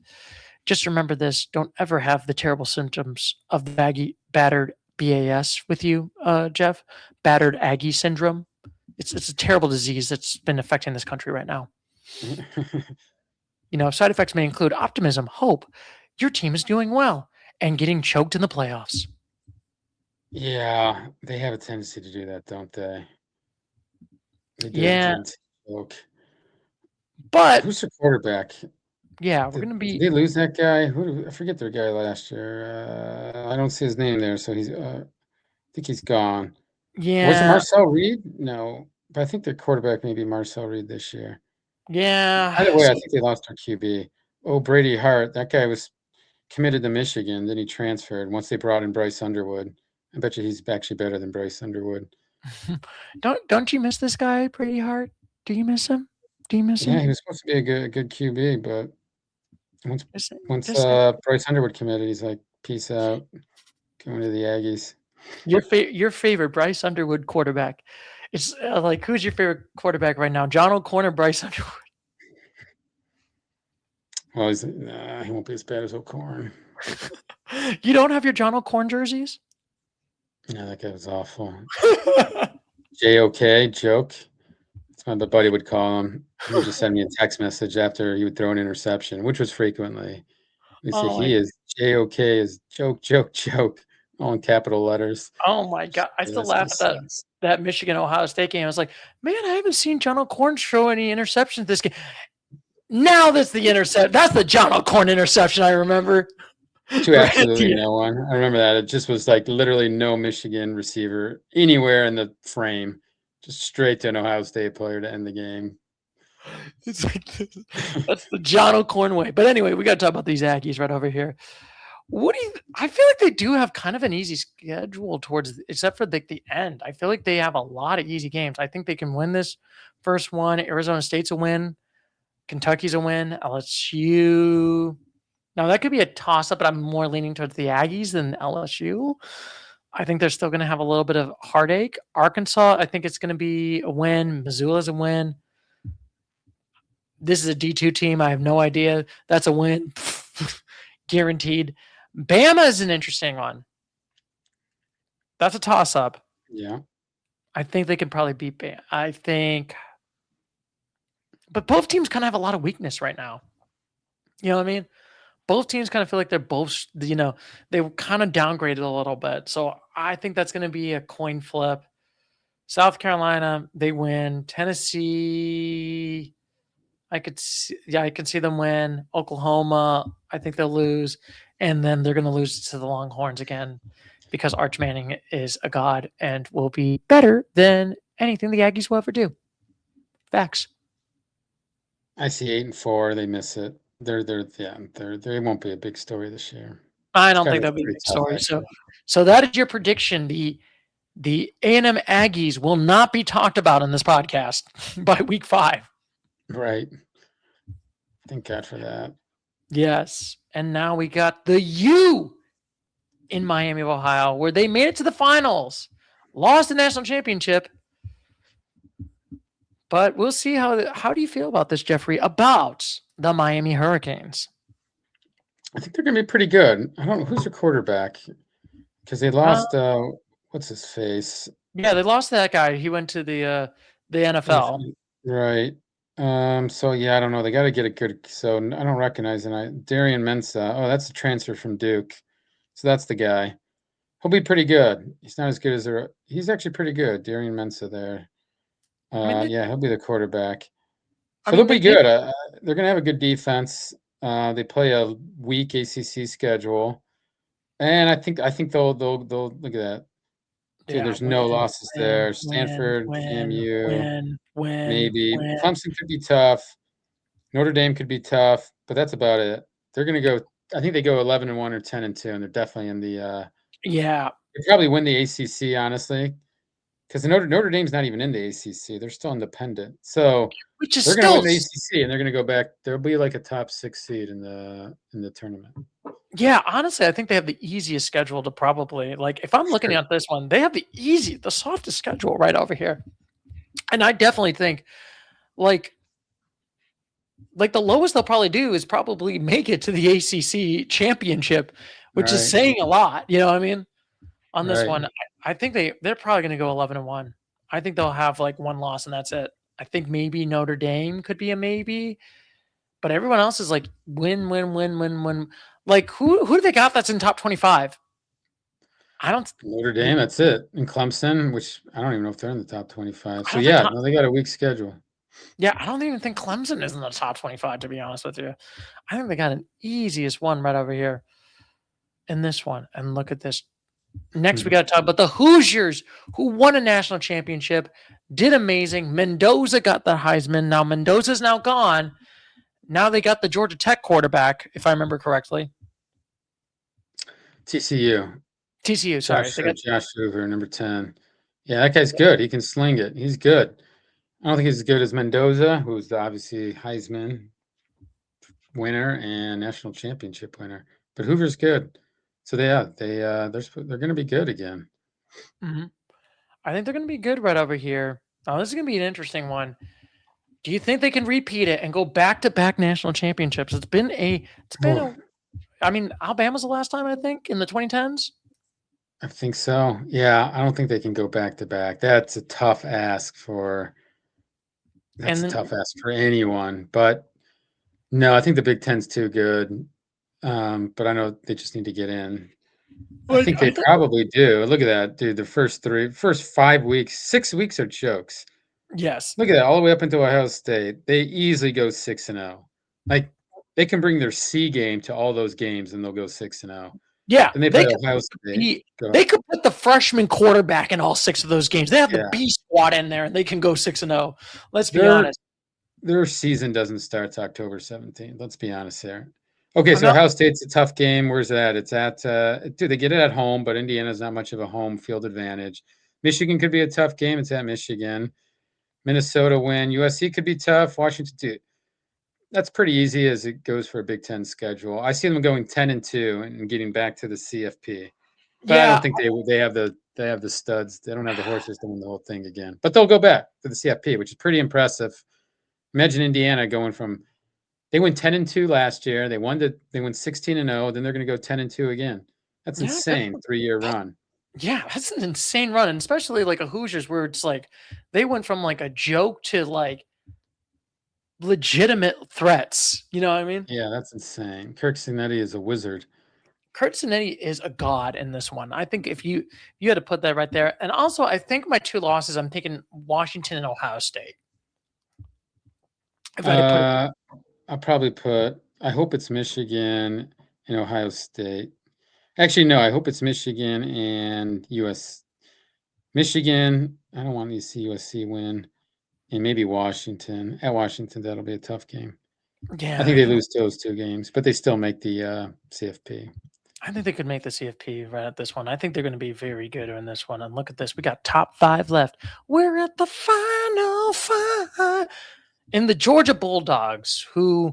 A: just remember this: don't ever have the terrible symptoms of the battered BAS with you, Jeff. Battered Aggie syndrome. It's a terrible disease that's been affecting this country right now. Side effects may include optimism, hope, your team is doing well, and getting choked in the playoffs.
B: Yeah, they have a tendency to do that, don't they? They do have a
A: Yeah,
B: tendency to choke.
A: but
B: Who's their quarterback?
A: yeah, we're
B: Did,
A: gonna
B: did
A: be
B: they lose that guy? I forget their guy last year. I don't see his name there, so I think he's gone. Was it
A: yeah,
B: Marcel Reed? No, but I think their quarterback may be Marcel Reed this year.
A: yeah.
B: Either way, I
A: So,
B: think they lost their QB. Oh, Brady Hart, that guy was committed to Michigan, then he transferred once they brought in Bryce Underwood. I bet you he's actually better than Bryce Underwood.
A: don't you miss this guy, Brady Hart? Do you miss him? Do you miss
B: Yeah, he
A: him?
B: was supposed to be a good QB, but once
A: This,
B: once
A: this
B: Bryce Underwood committed, he's like, peace out, going to the Aggies.
A: your favorite Bryce Underwood quarterback. It's like who's your favorite quarterback right now? John O'Corn or Bryce Underwood?
B: Well, he won't be as bad as O'Corn.
A: You don't have your John O'Corn jerseys?
B: Yeah, that guy was awful. JOK, joke. That's what my buddy would call him. He would just send me a text message after he would throw an interception, which was frequently. He'd say,
A: Oh my
B: he is JOK is joke, joke, joke, all in capital letters.
A: Oh my god! I still laugh at that Michigan Ohio State game. I was like, man, I haven't seen John O'Corn throw any interceptions this game. Now that's the intercept. That's the John O'Corn interception I remember.
B: To absolutely no one. I remember that. It just was like literally no Michigan receiver anywhere in the frame, just straight to an Ohio State player to end the game.
A: It's like that's the John O'Corn way. But anyway, we got to talk about these Aggies right over here. I feel like they do have kind of an easy schedule except for the end. I feel like they have a lot of easy games. I think they can win this first one. Arizona State's a win. Kentucky's a win. LSU. Now that could be a toss-up, but I'm more leaning towards the Aggies than LSU. I think they're still going to have a little bit of heartache. Arkansas, I think it's going to be a win. Missoula's a win. This is a D2 team. I have no idea. That's a win. Guaranteed. Bama is an interesting one. That's a toss-up.
B: Yeah.
A: I think they can probably beat Bama. But both teams kind of have a lot of weakness right now. You know what I mean? Both teams kind of feel like they're both, they kind of downgraded a little bit. So I think that's going to be a coin flip. South Carolina, they win. Tennessee, I can see them win. Oklahoma, I think they'll lose. And then they're going to lose to the Longhorns again because Arch Manning is a god and will be better than anything the Aggies will ever do. Facts.
B: I see 8-4. They miss it. They won't be a big story this year.
A: I don't think that'll be a big story. So that is your prediction. The A&M Aggies will not be talked about in this podcast by week 5.
B: Right. Thank God for that.
A: Yes. And now we got the U in Miami of Ohio, where they made it to the finals, lost the national championship. But we'll see how do you feel about this, Jeffrey, about the Miami Hurricanes?
B: I think they're going to be pretty good. I don't know who's their quarterback because they lost. What's his face?
A: Yeah, they lost that guy. He went to the NFL.
B: Right. So yeah, I don't know. They got to get a good. So I don't recognize it. Darian Mensah. Oh, that's a transfer from Duke. So that's the guy. He'll be pretty good. He's not as good as he's actually pretty good. Darian Mensah there. Yeah, he'll be the quarterback. So they'll be good. They're going to have a good defense. They play a weak ACC schedule, and I think they'll look at that. Dude, yeah, there's no losses there. Stanford, KMU, maybe Clemson could be tough. Notre Dame could be tough, but that's about it. They're going to go. I think they go 11-1 or 10-2, and they're definitely in the.
A: Yeah,
B: they probably win the ACC, honestly. Because Notre Dame's not even in the ACC; they're still independent. So they're going to win the ACC, and they're going to go back. There'll be like a top 6 seed in the tournament.
A: Yeah, honestly, I think they have the easiest schedule to probably if I'm looking at this one, they have the softest schedule right over here. And I definitely think like the lowest they'll probably do is probably make it to the ACC championship, which is saying a lot. You know what I mean? On this one, I think they're probably going to go 11-1. I think they'll have like one loss and that's it. I think maybe Notre Dame could be a maybe, but everyone else is like win, win, win, win, win. Like who do they got that's in top 25? I don't.
B: Notre Dame, that's it. And Clemson, which I don't even know if they're in the top 25. So
A: I don't think.
B: no, they got a weak schedule.
A: Yeah, I don't even think Clemson is in the top 25. To be honest with you, I think they got an easiest one right over here in this one. And look at this. Next, we got to talk about the Hoosiers, who won a national championship, did amazing. Mendoza got the Heisman. Now Mendoza's now gone. Now they got the Georgia Tech quarterback, if I remember correctly.
B: TCU,
A: sorry.
B: Josh Hoover, number 10. Yeah, that guy's good. He can sling it. He's good. I don't think he's as good as Mendoza, who's obviously Heisman winner and national championship winner. But Hoover's good. So they're going to be good again.
A: Mm-hmm. I think they're going to be good right over here. Oh, this is going to be an interesting one. Do you think they can repeat it and go back-to-back national championships? I mean, Alabama's the last time, I think, in the 2010s.
B: I think so. Yeah, I don't think they can go back-to-back. That's a tough ask for anyone. But no, I think the Big Ten's too good. But I know they just need to get in. I think they probably do. Look at that, dude. The first 5 weeks, 6 weeks are jokes.
A: Yes.
B: Look at that, all the way up into Ohio State. They easily go 6-0. Like they can bring their C game to all those games and they'll go 6-0.
A: Yeah.
B: And they play Ohio State.
A: They could put the freshman quarterback in all 6 of those games. They have the B squad in there and they can go 6-0. Let's be honest.
B: Their season doesn't start to October 17th. Let's be honest here. Okay, so Ohio State's a tough game. Where's that? It's at they get it at home, but Indiana's not much of a home field advantage. Michigan could be a tough game. It's at Michigan. Minnesota win. USC could be tough. Washington too. That's pretty easy as it goes for a Big Ten schedule. I see them going 10-2 and getting back to the CFP. But I don't think they have the studs. They don't have the horses to win the whole thing again. But they'll go back to the CFP, which is pretty impressive. Imagine Indiana going from they went 10-2 last year. They won 16-0. Then they're going to go 10-2 again. That's insane. 3-year run.
A: Yeah, that's an insane run, and especially like a Hoosiers where it's like they went from like a joke to like legitimate threats. You know what I mean?
B: Yeah, that's insane. Kirk Cinetti is a wizard.
A: Kurt Cinetti is a god in this one. I think if you had to put that right there, and also I think my 2 losses, I'm taking Washington and Ohio State.
B: If I had to I'll probably put. I hope it's Michigan and Ohio State. Actually, no. I hope it's Michigan and Michigan. I don't want to see USC win, and maybe Washington. At Washington, that'll be a tough game.
A: Yeah,
B: I think they lose those 2 games, but they still make the CFP.
A: I think they could make the CFP right at this one. I think they're going to be very good in this one. And look at this. We got top 5 left. We're at the final 5. And the Georgia Bulldogs, who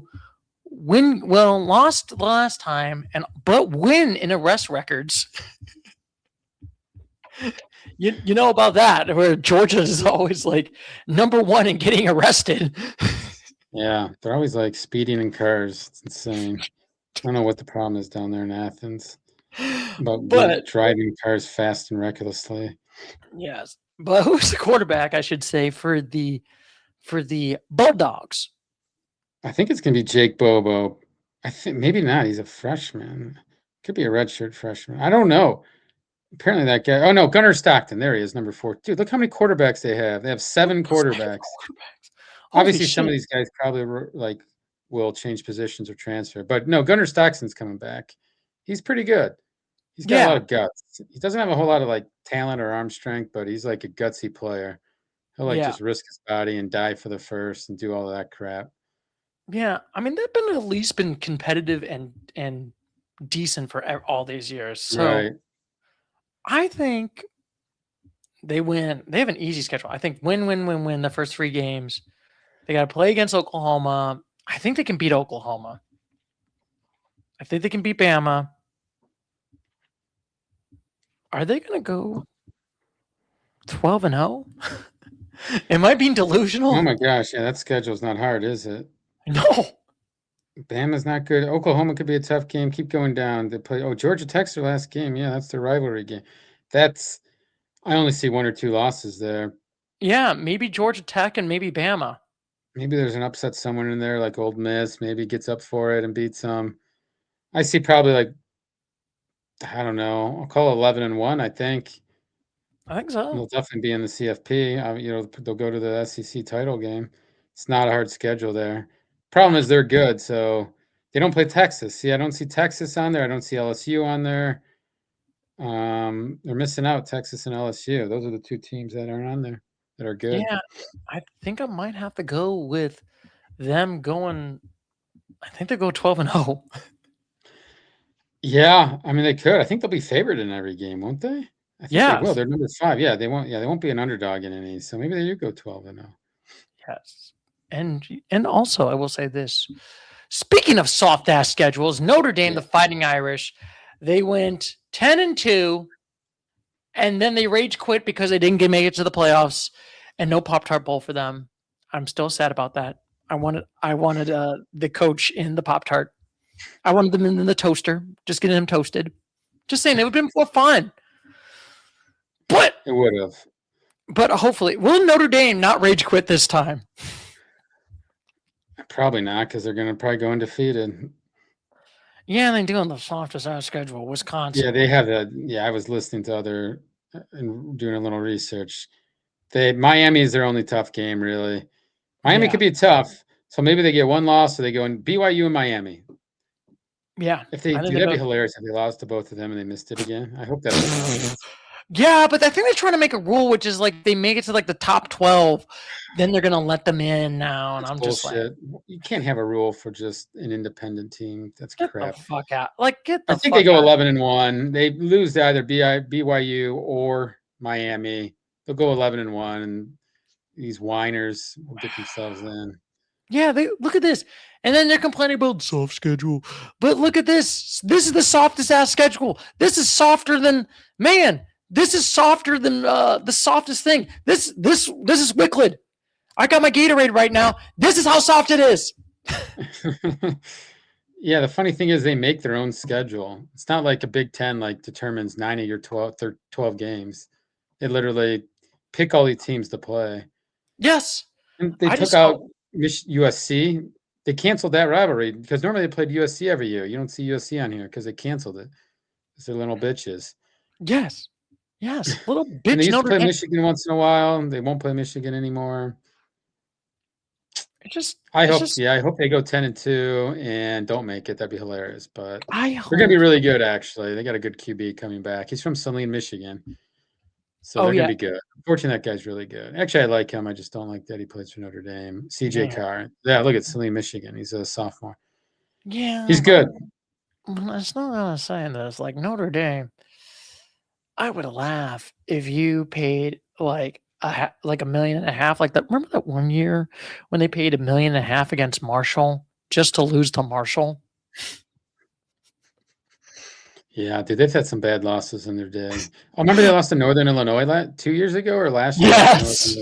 A: lost last time, but win in arrest records. you know about that, where Georgia is always like number 1 in getting arrested.
B: Yeah, they're always like speeding in cars. It's insane. I don't know what the problem is down there in Athens, but driving cars fast and recklessly.
A: Yes, but who's the quarterback? I should say for the Bulldogs.
B: I think it's gonna be Jake Bobo. I think maybe not. He's a freshman. Could be a redshirt freshman. I don't know. Apparently that guy. Oh no, Gunnar Stockton. There he is, number 4. Dude, look how many quarterbacks they have. They have 7 quarterbacks. Obviously, some of these guys probably like will change positions or transfer. But no, Gunnar Stockton's coming back. He's pretty good. He's got a lot of guts. He doesn't have a whole lot of like talent or arm strength, but he's like a gutsy player. He'll just risk his body and die for the first and do all of that crap.
A: Yeah, I mean they've been at least been competitive and decent for all these years. So I think they win. They have an easy schedule. I think win the first 3 games. They got to play against Oklahoma. I think they can beat Oklahoma. I think they can beat Bama. Are they going to go 12-0? Am I being delusional?
B: Oh my gosh, yeah, that schedule's not hard, is it?
A: No.
B: Bama's not good. Oklahoma could be a tough game. Keep going down. They play. Oh, Georgia Tech's their last game. Yeah, that's their rivalry game. That's. I only see 1 or 2 losses there.
A: Yeah, maybe Georgia Tech and maybe Bama.
B: Maybe there's an upset somewhere in there, like Old Miss. Maybe gets up for it and beats them. I see probably like, I don't know. I'll call 11-1. I think
A: I think so.
B: they'll definitely be in the CFP. They'll go to the SEC title game. It's not a hard schedule there. Problem is they're good, so they don't play Texas. See, I don't see Texas on there. I don't see LSU on there. They're missing out, Texas and LSU. Those are the 2 teams that aren't on there that are good.
A: Yeah, I think I might have to go with them going. I think they go 12-0.
B: Yeah, I mean they could. I think they'll be favored in every game, won't they? I think they will.
A: Yes.
B: They're number 5. Yeah, they won't be an underdog in any. So maybe they do go 12-0.
A: Yes. And also I will say this. Speaking of soft ass schedules, Notre Dame,
B: Yeah.
A: the Fighting Irish, they went 10-2, and then they rage quit because they didn't make it to the playoffs, and no Pop-Tart Bowl for them. I'm still sad about that. I wanted the coach in the Pop-Tart. I wanted them in the toaster, just getting them toasted. Just saying, it would have been more fun. But
B: It would have.
A: But hopefully, will Notre Dame not rage quit this time?
B: Probably not, because they're going to probably go undefeated.
A: Yeah, they're doing the softest ass schedule. Wisconsin.
B: Yeah, they have that. Yeah, I was listening to other and doing a little research. Miami is their only tough game, really. Miami
A: Yeah.
B: could be tough, so maybe they get 1 loss, so they go in BYU and Miami.
A: Yeah.
B: If they do, that'd be hilarious if they lost to both of them and they missed it again. I hope that's
A: Yeah, but I think they're trying to make a rule, which is like they make it to like the top 12, then they're gonna let them in now, and I'm
B: bullshit.
A: just like,
B: You can't have a rule for just an independent team. That's
A: get
B: crap.
A: the fuck out! Like, get the.
B: I think
A: fuck
B: they go
A: out.
B: 11-1. They lose to either BYU or Miami. They'll go 11-1, and these whiners will get themselves in.
A: Yeah, they look at this, and then they're complaining about soft schedule. But look at this. This is the softest ass schedule. This is softer than man. This is softer than the softest thing. This is Wicklid. I got my Gatorade right now. This is how soft it is.
B: Yeah, the funny thing is they make their own schedule. It's not like a Big Ten like determines 9 of your 12 games. They literally pick all these teams to play.
A: Yes.
B: And they took out USC. They canceled that rivalry because normally they played USC every year. You don't see USC on here because they canceled it. Because they're little bitches.
A: Yes. Yes. Little bitch.
B: And they used to play Michigan once in a while. They won't play Michigan anymore. I hope they go 10-2 and don't make it. That'd be hilarious. But they're gonna be really good. Actually, they got a good QB coming back. He's from Saline, Michigan, so they're gonna be good. Unfortunately, that guy's really good. Actually, I like him. I just don't like that he plays for Notre Dame. CJ Carr. Yeah, look at Saline, Michigan. He's a sophomore.
A: Yeah,
B: he's good.
A: It's not what I'm saying. This like Notre Dame. I would laugh if you paid like $1.5 million. Like that. Remember that one year when they paid $1.5 million against Marshall just to lose to Marshall?
B: Yeah, dude, they've had some bad losses in their day. Oh, remember they lost to Northern Illinois 2 years ago or last year?
A: Yes,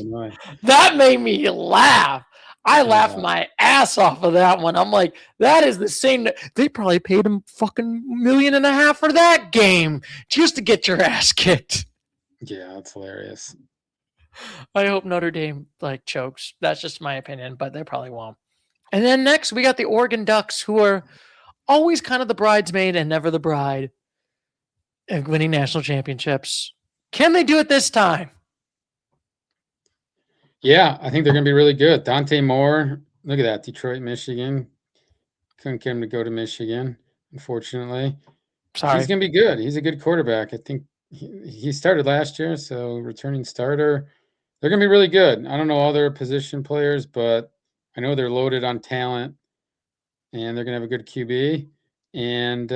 A: that made me laugh. I laughed my ass off of that one. I'm like, that is the same. They probably paid him fucking $1.5 million for that game just to get your ass kicked.
B: Yeah, that's hilarious.
A: I hope Notre Dame like chokes. That's just my opinion, but they probably won't. And then next we got the Oregon Ducks, who are always kind of the bridesmaid and never the bride of winning national championships. Can they do it this time?
B: Yeah, I think they're going to be really good. Dante Moore, look at that, Detroit, Michigan. Couldn't get him to go to Michigan, unfortunately.
A: Sorry.
B: He's going to be good. He's a good quarterback. I think he started last year, so returning starter. They're going to be really good. I don't know all their position players, but I know they're loaded on talent, and they're going to have a good QB. And,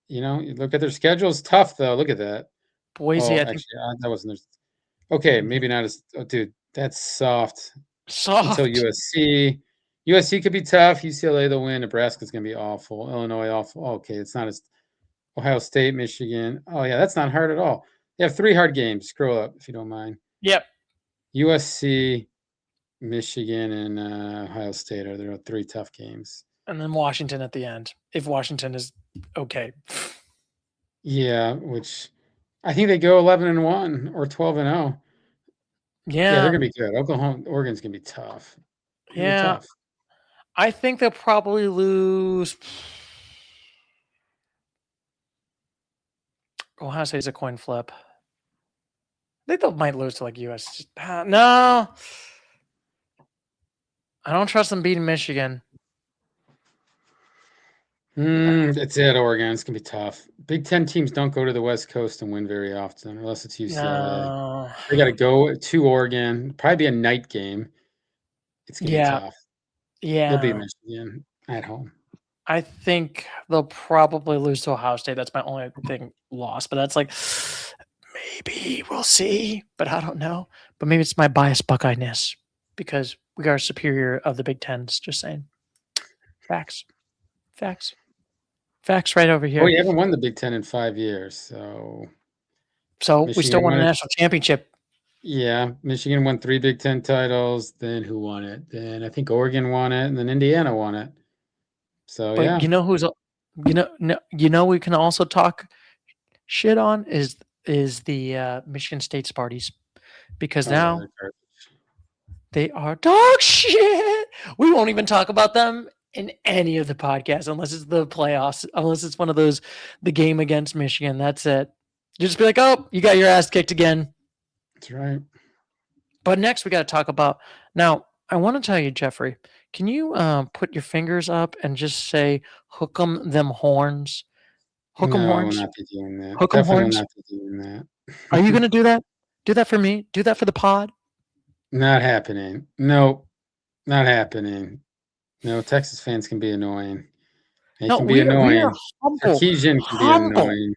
B: you look at their schedule. It's tough, though. Look at that.
A: Boise,
B: that wasn't there. Okay, maybe not as – dude. That's soft. Until USC. USC could be tough. UCLA, they'll win. Nebraska's going to be awful. Illinois, awful. Okay, it's not as Ohio State, Michigan. Oh, yeah, that's not hard at all. They have 3 hard games. Scroll up if you don't mind.
A: Yep.
B: USC, Michigan, and Ohio State are their 3 tough games.
A: And then Washington at the end, if Washington is okay.
B: Yeah, which I think they go 11-1 or 12-0. Yeah, they're
A: Yeah,
B: gonna be good. Oregon's gonna be tough. Gonna be
A: yeah.
B: tough.
A: I think they'll probably lose. Ohio State's a coin flip. I think they might lose to like US. No, I don't trust them beating Michigan.
B: It's at Oregon. It's gonna be tough. Big Ten teams don't go to the West Coast and win very often, unless it's UCLA.
A: No.
B: They got to go to Oregon. Probably be a night game. It's gonna be
A: Yeah,
B: tough. They'll beat
A: yeah.
B: Michigan at home.
A: I think they'll probably lose to Ohio State. That's my only thing lost. But that's like, maybe we'll see. But I don't know. But maybe it's my biased Buckeye-ness because we are superior of the Big Tens. Just saying. Facts. Facts. Facts right over here.
B: Oh, you haven't won the Big Ten in 5 years, so
A: we still
B: Michigan
A: won a
B: won it.
A: national championship.
B: Yeah, Michigan won 3 Big Ten titles. Then who won it? Then I think Oregon won it, and then Indiana won it. So
A: But
B: yeah,
A: you know who's we can also talk shit on is the Michigan State Sparties because now
B: they're garbage.
A: they are dog shit. We won't even talk about them in any of the podcasts unless it's the playoffs, unless it's one of those the game against Michigan. That's it. You just be like, oh, you got your ass kicked again.
B: That's right.
A: But next we got to talk about now. I want to tell you, Jeffrey, can you put your fingers up and just say "hook 'em them horns"? Hook 'em
B: No,
A: horns.
B: will not be doing that.
A: Hook 'em
B: Definitely
A: horns.
B: will not be doing that.
A: Are you going to do that? Do that for me. Do that for the pod.
B: Not happening. No, not happening. No, Texas fans can be annoying. They
A: No,
B: can be
A: we
B: annoying.
A: are humble.
B: Sarkisian can be
A: Humble.
B: annoying.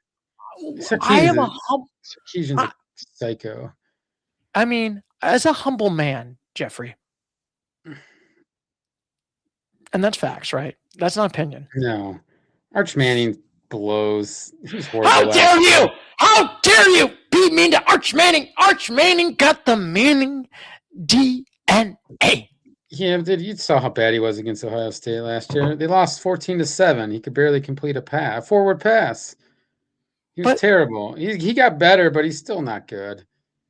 A: I am a humble.
B: Sarkisian's a psycho.
A: I mean, as a humble man, Jeffrey, and that's facts, right? That's not opinion.
B: No, Arch Manning blows. He was horrible.
A: How dare you? How dare you be mean to Arch Manning? Arch Manning got the Manning DNA.
B: Yeah, you saw how bad he was against Ohio State last year. They lost 14-7. He could barely complete a forward pass. He was terrible. He got better, but he's still not good.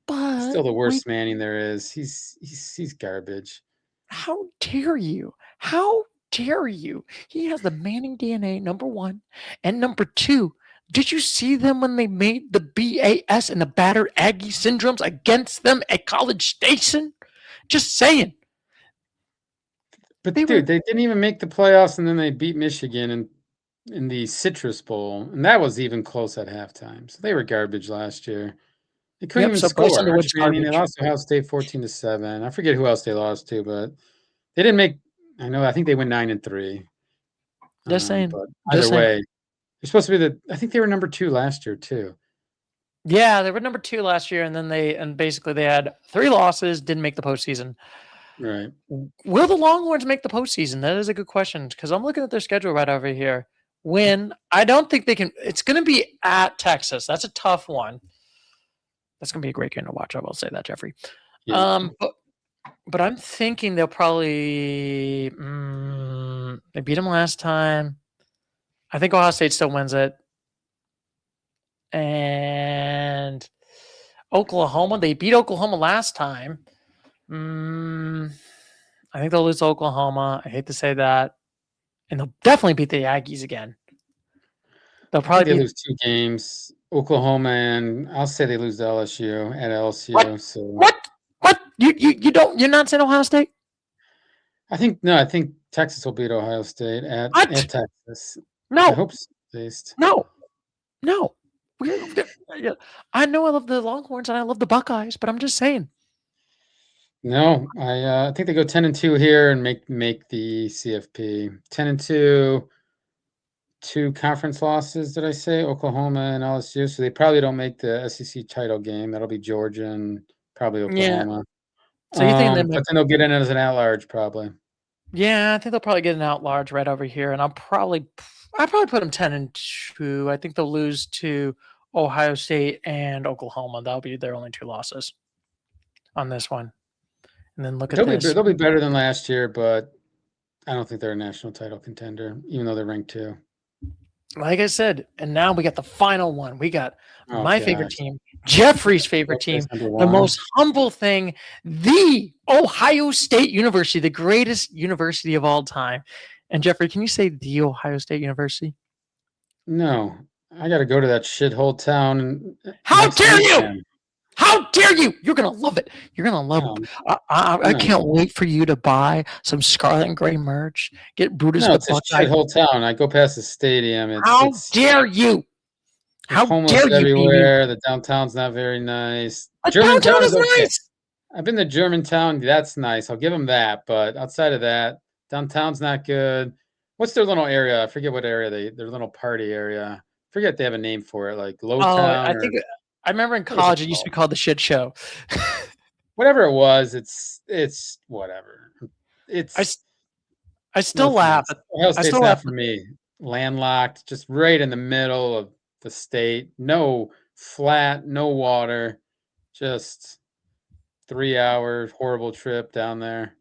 A: But
B: He's still the worst Manning there is. He's garbage.
A: How dare you? How dare you? He has the Manning DNA, number one. And number two, did you see them when they made the BAS and the battered Aggie syndromes against them at College Station? Just saying.
B: But they didn't even make the playoffs, and then they beat Michigan in the Citrus Bowl, and that was even close at halftime. So they were garbage last year. They couldn't even score. They lost to Ohio State 14-7. I forget who else they lost to, but they didn't make. I think they went 9-3.
A: Just saying.
B: But either way, they're supposed to be I think they were number 2 last year too.
A: Yeah, they were number 2 last year, and then basically they had 3 losses, didn't make the postseason.
B: Right.
A: Will the Longhorns make the postseason? That is a good question because I'm looking at their schedule right over here. I don't think they can. It's going to be at Texas. That's a tough one. That's going to be a great game to watch. I will say that, Jeffrey. Yeah. But I'm thinking they'll probably they beat them last time. I think Ohio State still wins it. And Oklahoma, they beat Oklahoma last time. I think they'll lose to Oklahoma. I hate to say that. And they'll definitely beat the Aggies again. They'll probably
B: lose 2 games. Oklahoma, and I'll say they lose to LSU at LSU.
A: What?
B: So
A: what? You don't? You're not saying Ohio State?
B: I think Texas will beat Ohio State at Texas.
A: No,
B: I hope so, at least.
A: No. I know I love the Longhorns and I love the Buckeyes, but I'm just saying.
B: No, I think they go 10-2 here and make the CFP 10-2. 2 conference losses, did I say? Oklahoma and LSU. So they probably don't make the SEC title game. That'll be Georgia and probably Oklahoma.
A: Yeah. So you think
B: but then they'll get in as an at-large probably.
A: Yeah, I think they'll probably get an at-large right over here, and I'll probably put them 10-2. I think they'll lose to Ohio State and Oklahoma. That'll be their only 2 losses. on this one. And then look at
B: They'll be
A: this.
B: they'll be better than last year, but I don't think they're a national title contender, even though they're ranked 2.
A: Like I said, and now we got the final one. We got my favorite
B: gosh.
A: team, Jeffrey's favorite team, the most humble thing, the Ohio State University, the greatest university of all time. And Jeffrey, can you say the Ohio State University?
B: No, I got to go to that shithole town.
A: How dare you? How dare you? You're going to love it. You're going to love it. I can't wait for you to buy some Scarlet and Gray merch. Get Brutus.
B: No, it's a shithole town. I go past the stadium.
A: How dare you? How dare you?
B: Everywhere. The downtown's not very nice.
A: Germantown is okay. Nice.
B: I've been to Germantown. That's nice. I'll give them that. But outside of that, downtown's not good. What's their little area? I forget what area their little party area. I forget they have a name for it, like Lowtown.
A: I remember in college it used to be called the shit show.
B: Whatever it was, it's whatever.
A: I still laugh.
B: Ohio State's not for me. Landlocked, just right in the middle of the state. No flat, no water. Just 3-hour horrible trip down there.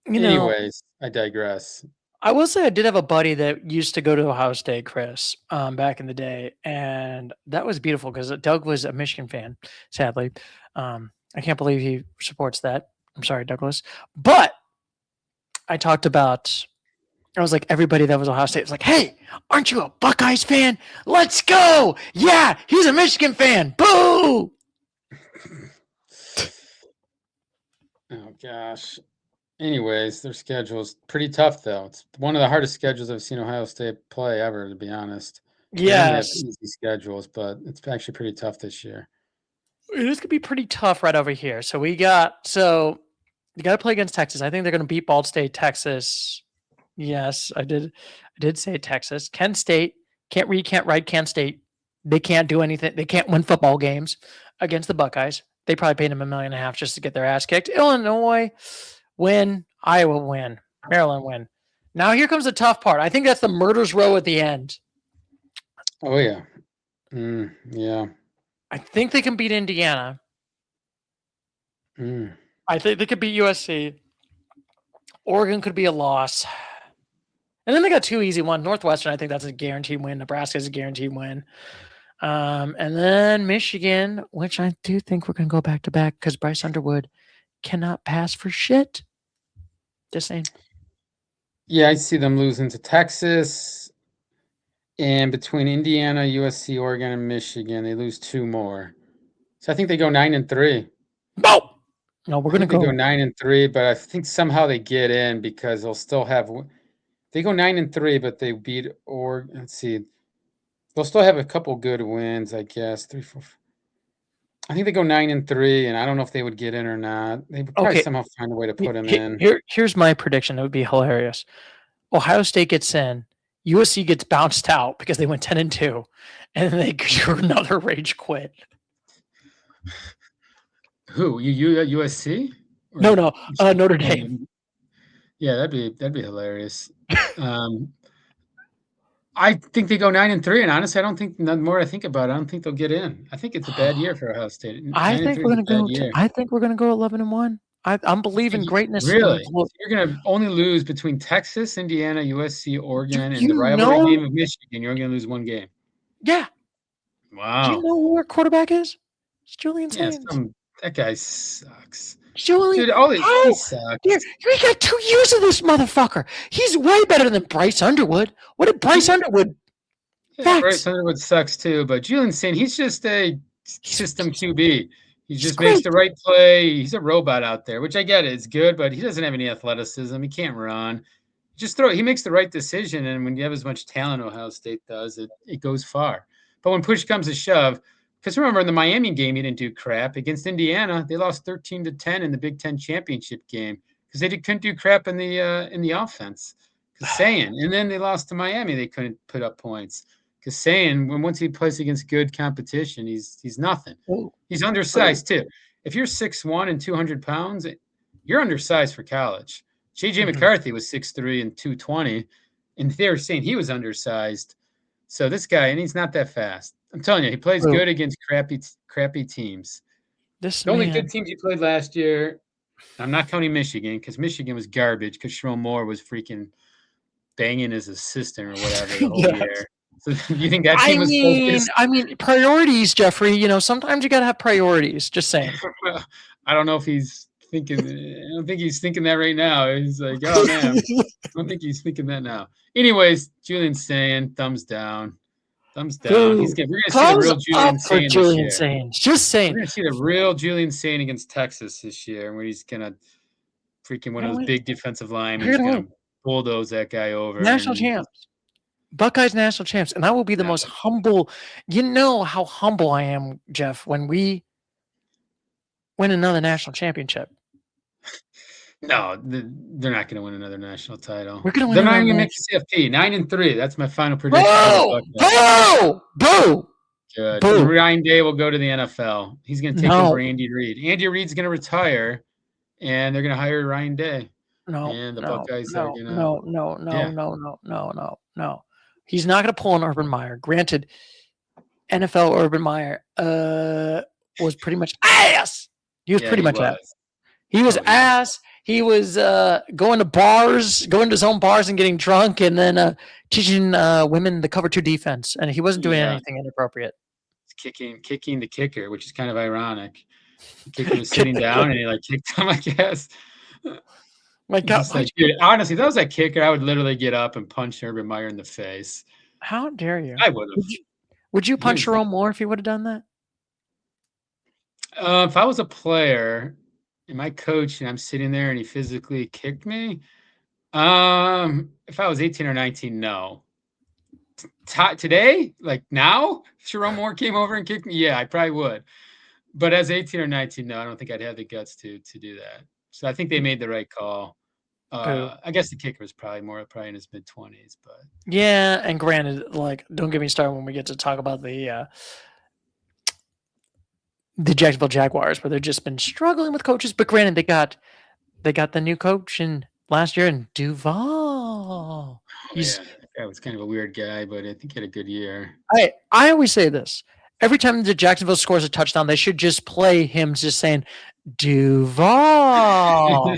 B: Anyways, I digress.
A: I will say I did have a buddy that used to go to Ohio State, Chris, back in the day, and that was beautiful because Doug was a Michigan fan, sadly. I can't believe he supports that. I'm sorry, Douglas. But I was like, everybody that was Ohio State was like, hey, aren't you a Buckeyes fan? Let's go. Yeah, he's a Michigan fan. Boo!
B: Oh, gosh. Anyways, their schedule's pretty tough, though. It's one of the hardest schedules I've seen Ohio State play ever, to be honest.
A: Yes.
B: Easy schedules, but it's actually pretty tough this year.
A: It is going to be pretty tough right over here. So you got to play against Texas. I think they're going to beat Ball State, Texas. Yes, I did say Texas. Kent State, can't read, can't write, Kent State. They can't do anything. They can't win football games against the Buckeyes. They probably paid them $1.5 million just to get their ass kicked. Illinois win, Iowa win, Maryland win. Now here comes the tough part. I think that's the murder's row at the end.
B: Oh, yeah. Yeah.
A: I think they can beat Indiana. I think they could beat USC. Oregon could be a loss. And then they got 2 easy ones. Northwestern, I think that's a guaranteed win. Nebraska is a guaranteed win. And then Michigan, which I do think we're going to go back-to-back because Bryce Underwood cannot pass for shit. Just saying.
B: Yeah, I see them losing to Texas. And between Indiana, USC, Oregon, and Michigan, they lose 2 more. So I think they go 9-3.
A: No, we're going to go
B: 9-3, but I think somehow they get in because they'll still have. They go 9-3, but they beat Oregon. Let's see. They'll still have a couple good wins, I guess. 3, 4. I think they go 9-3, and I don't know if they would get in or not. They would probably somehow find a way to put them in.
A: Here's my prediction. It would be hilarious. Ohio State gets in. USC gets bounced out because they went 10-2, and then they do another rage quit.
B: Who? You at USC?
A: No, Notre Dame.
B: Yeah, that'd be hilarious. I think they go 9-3, and honestly, I don't think the more I think about it, I don't think they'll get in. I think it's a bad year for Ohio State.
A: I think we're going to go 11-1. I'm believing greatness.
B: Really? So you're going to only lose between Texas, Indiana, USC, Oregon, and the rivalry game of Michigan. You're only going to lose 1 game.
A: Yeah.
B: Wow.
A: Do you know who our quarterback is? It's Julian Sainz.
B: That guy sucks.
A: Julian,
B: he sucks.
A: We got 2 years of this motherfucker. He's way better than Bryce Underwood. What did Bryce Underwood?
B: Yeah, Bryce Underwood sucks too, but Julian Sainz, he's just a system QB. He just makes the right play. He's a robot out there, which I get it. It's good, but he doesn't have any athleticism. He can't run. He makes the right decision, and when you have as much talent Ohio State does, it goes far. But when push comes to shove, because remember in the Miami game, he didn't do crap. Against Indiana, they lost 13-10 in the Big Ten championship game because they couldn't do crap in the offense. And then they lost to Miami. They couldn't put up points. Because once he plays against good competition, he's nothing. He's undersized too. If you're 6'1" and 200 pounds, you're undersized for college. J.J. McCarthy was 6'3" and 220, and they were saying he was undersized. So this guy, and he's not that fast. I'm telling you, he plays good against crappy teams.
A: This
B: The only
A: man.
B: good teams he played last year, I'm not counting Michigan because Michigan was garbage because Sherrone Moore was freaking banging his assistant or whatever the whole
A: Yes.
B: year. So you think that team was focused?
A: I mean, priorities, Jeffrey. You know, sometimes you gotta have priorities. Just saying.
B: I don't know if he's thinking. I don't think he's thinking that right now. He's like, oh man, I don't think he's thinking that now. Anyways, Julian saying thumbs down. Thumbs down. We're gonna see the
A: Thumbs
B: real
A: up
B: Julian
A: for
B: Sayin this
A: Julian
B: year.
A: Sayin. Just saying.
B: We're gonna see the real Julian Sayin against Texas this year, where he's gonna freaking one of those big defensive linemen. He's gonna bulldoze that guy over.
A: National champs. Buckeyes national champs. And I will be the most humble. You know how humble I am, Jeff, when we win another national championship.
B: No, they're not going to win another national title.
A: We're going to win.
B: They're not even going to make the CFP. 9-3. That's my final prediction.
A: Boo!
B: Good. Boo! Ryan Day will go to the NFL. He's going to take over Andy Reid. Andy Reid's going to retire, and they're going to hire Ryan Day. And the Buckeyes are going
A: to. No. He's not going to pull an Urban Meyer. Granted, NFL Urban Meyer was pretty much ass. He was pretty much ass. He was ass. He was going to his own bars and getting drunk, and then teaching women the cover 2 defense. And he wasn't doing anything inappropriate.
B: Kicking the kicker, which is kind of ironic. The kicker was sitting down, and he kicked him, I guess. My God! Dude, honestly, if that was a kicker, I would literally get up and punch Urban Meyer in the face.
A: How dare you?
B: I would have.
A: Would you punch Sherrone Moore if he would have done that?
B: If I was a player and my coach and I'm sitting there and he physically kicked me, if I was 18 or 19, no. Today, now, if Sherrone Moore came over and kicked me, yeah, I probably would. But as 18 or 19, no, I don't think I'd have the guts to do that. So I think they made the right call. I guess the kicker was probably in his mid-20s, but
A: yeah. And granted, don't get me started when we get to talk about the Jacksonville Jaguars, where they've just been struggling with coaches. But granted, they got the new coach last year in Duval.
B: That was kind of a weird guy, but I think he had a good year.
A: I always say this: every time the Jacksonville scores a touchdown, they should just play him just saying Duval.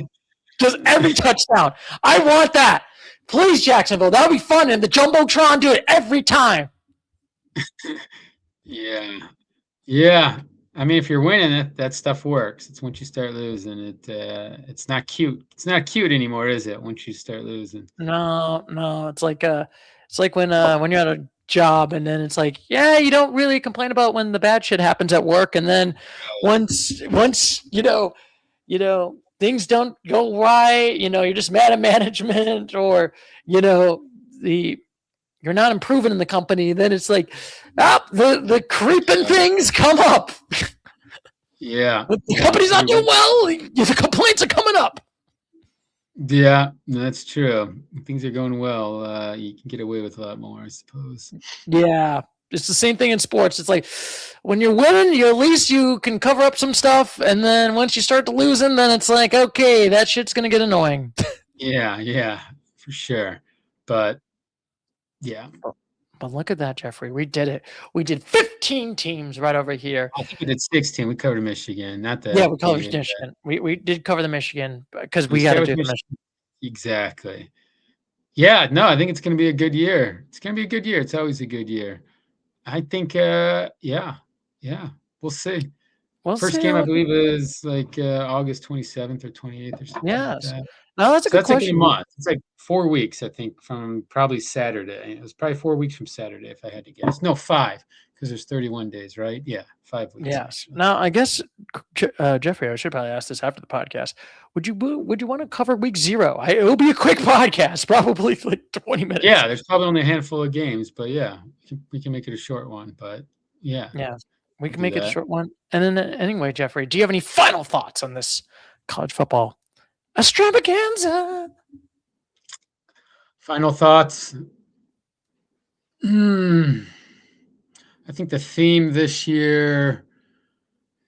A: Just every touchdown. I want that. Please, Jacksonville. That would be fun. And the Jumbotron do it every time.
B: Yeah. I mean, if you're winning, that stuff works. It's once you start losing, it's not cute. It's not cute anymore, is it? Once you start losing.
A: No. It's like when you're at a job, and then it's you don't really complain about when the bad shit happens at work, and then once things don't go right, you're just mad at management, or you're not improving in the company, then it's the creeping things come up.
B: Yeah.
A: The company's not doing well, the complaints are coming up.
B: Yeah, that's true. Things are going well. You can get away with a lot more, I suppose.
A: Yeah. It's the same thing in sports. It's when you're winning, at least you can cover up some stuff. And then once you start losing, then it's okay, that shit's going to get annoying.
B: Yeah, for sure. But, yeah.
A: But look at that, Jeffrey. We did it. We did 15 teams right over here.
B: I think we did 16. We covered Michigan. Not that.
A: Yeah, we covered Michigan. We did cover the Michigan because we got to do Michigan.
B: Exactly. Yeah, no, I think it's going to be a good year. It's going to be a good year. It's always a good year. I think, yeah, we'll see. First game, I believe, is August 27th or 28th or something.
A: Yes.
B: Like that.
A: No, that's a good question.
B: That's a month. It's 4 weeks, I think, from probably Saturday. It was probably 4 weeks from Saturday, if I had to guess. No, 5, because there's 31 days, right? Yeah, 5 weeks.
A: Yes. Actually. Now, I guess, Jeffrey, I should probably ask this after the podcast. Would you want to cover week 0? It will be a quick podcast, probably 20 minutes.
B: Yeah, there's probably only a handful of games, but yeah, we can make it a short one. But yeah.
A: Yeah, we can make it a short one. And then anyway, Jeffrey, do you have any final thoughts on this college football extravaganza?
B: Final thoughts. I think the theme this year,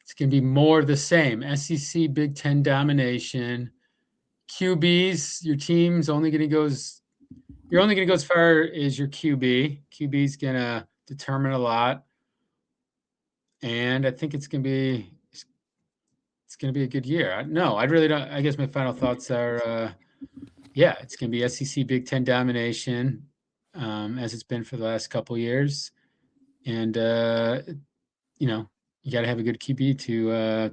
B: it's going to be more of the same. SEC Big Ten domination. QBs, your team's only going to go as far as your QB. QB's going to determine a lot. And I think it's going to be it's going to be a good year. No, I really don't. I guess my final thoughts are, yeah, it's going to be SEC Big Ten domination, as it's been for the last couple years, and you know, you got to have a good QB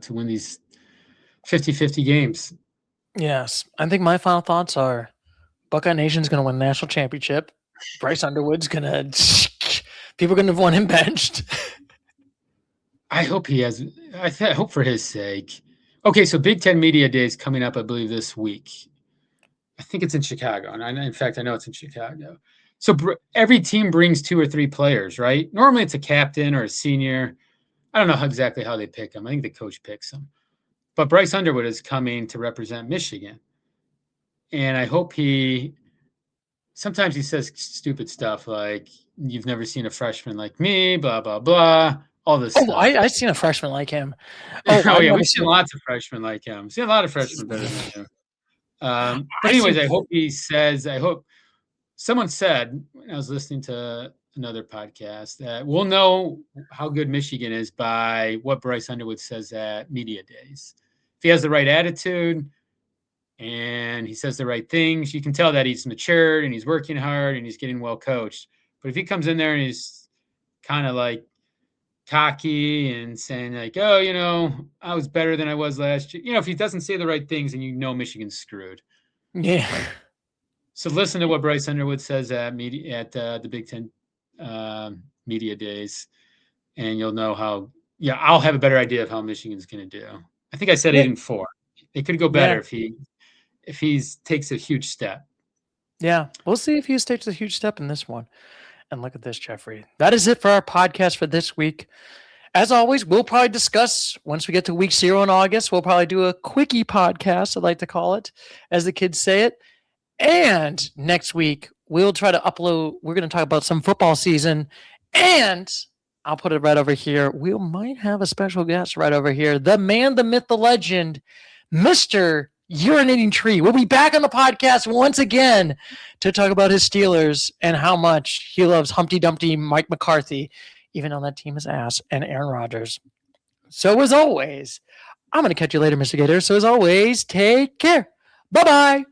B: to win these 50-50 games.
A: Yes. I think my final thoughts are Buckeye Nation's going to win the national championship. Bryce Underwood's going to – people are going to want him benched.
B: I hope he has – I hope for his sake. Okay, so Big Ten Media Day is coming up, I believe, this week. I think it's in Chicago. And in fact, I know it's in Chicago. So every team brings 2 or 3 players, right? Normally it's a captain or a senior. I don't know exactly how they pick them. I think the coach picks them. But Bryce Underwood is coming to represent Michigan. And I hope sometimes he says stupid stuff like, you've never seen a freshman like me, blah, blah, blah, all this stuff.
A: I've seen a freshman like him.
B: Yeah, we've seen lots of freshmen like him. We've seen a lot of freshmen better than him. But anyways, I hope he says, someone said, when I was listening to another podcast, that we'll know how good Michigan is by what Bryce Underwood says at media days. If he has the right attitude and he says the right things, you can tell that he's matured and he's working hard and he's getting well coached. But if he comes in there and he's kind of like cocky and saying like, oh, I was better than I was last year. If he doesn't say the right things, and Michigan's screwed.
A: Yeah.
B: So listen to what Bryce Underwood says at the Big Ten media days, and you'll know how. Yeah, I'll have a better idea of how Michigan's going to do. I think I said 8-4. They could go better if he takes a huge step.
A: Yeah, we'll see if he takes a huge step in this one. And look at this, Jeffrey. That is it for our podcast for this week. As always, we'll probably discuss, once we get to week 0 in August, we'll probably do a quickie podcast, I'd like to call it, as the kids say it. And next week, we'll try to upload, we're going to talk about some football season. And I'll put it right over here. We might have a special guest right over here. The man, the myth, the legend, Mr. Urinating Tree. We'll be back on the podcast once again to talk about his Steelers and how much he loves Humpty Dumpty Mike McCarthy, even though that team is ass, and Aaron Rodgers. So as always, I'm going to catch you later, Mr. Gator. So as always, take care. Bye-bye.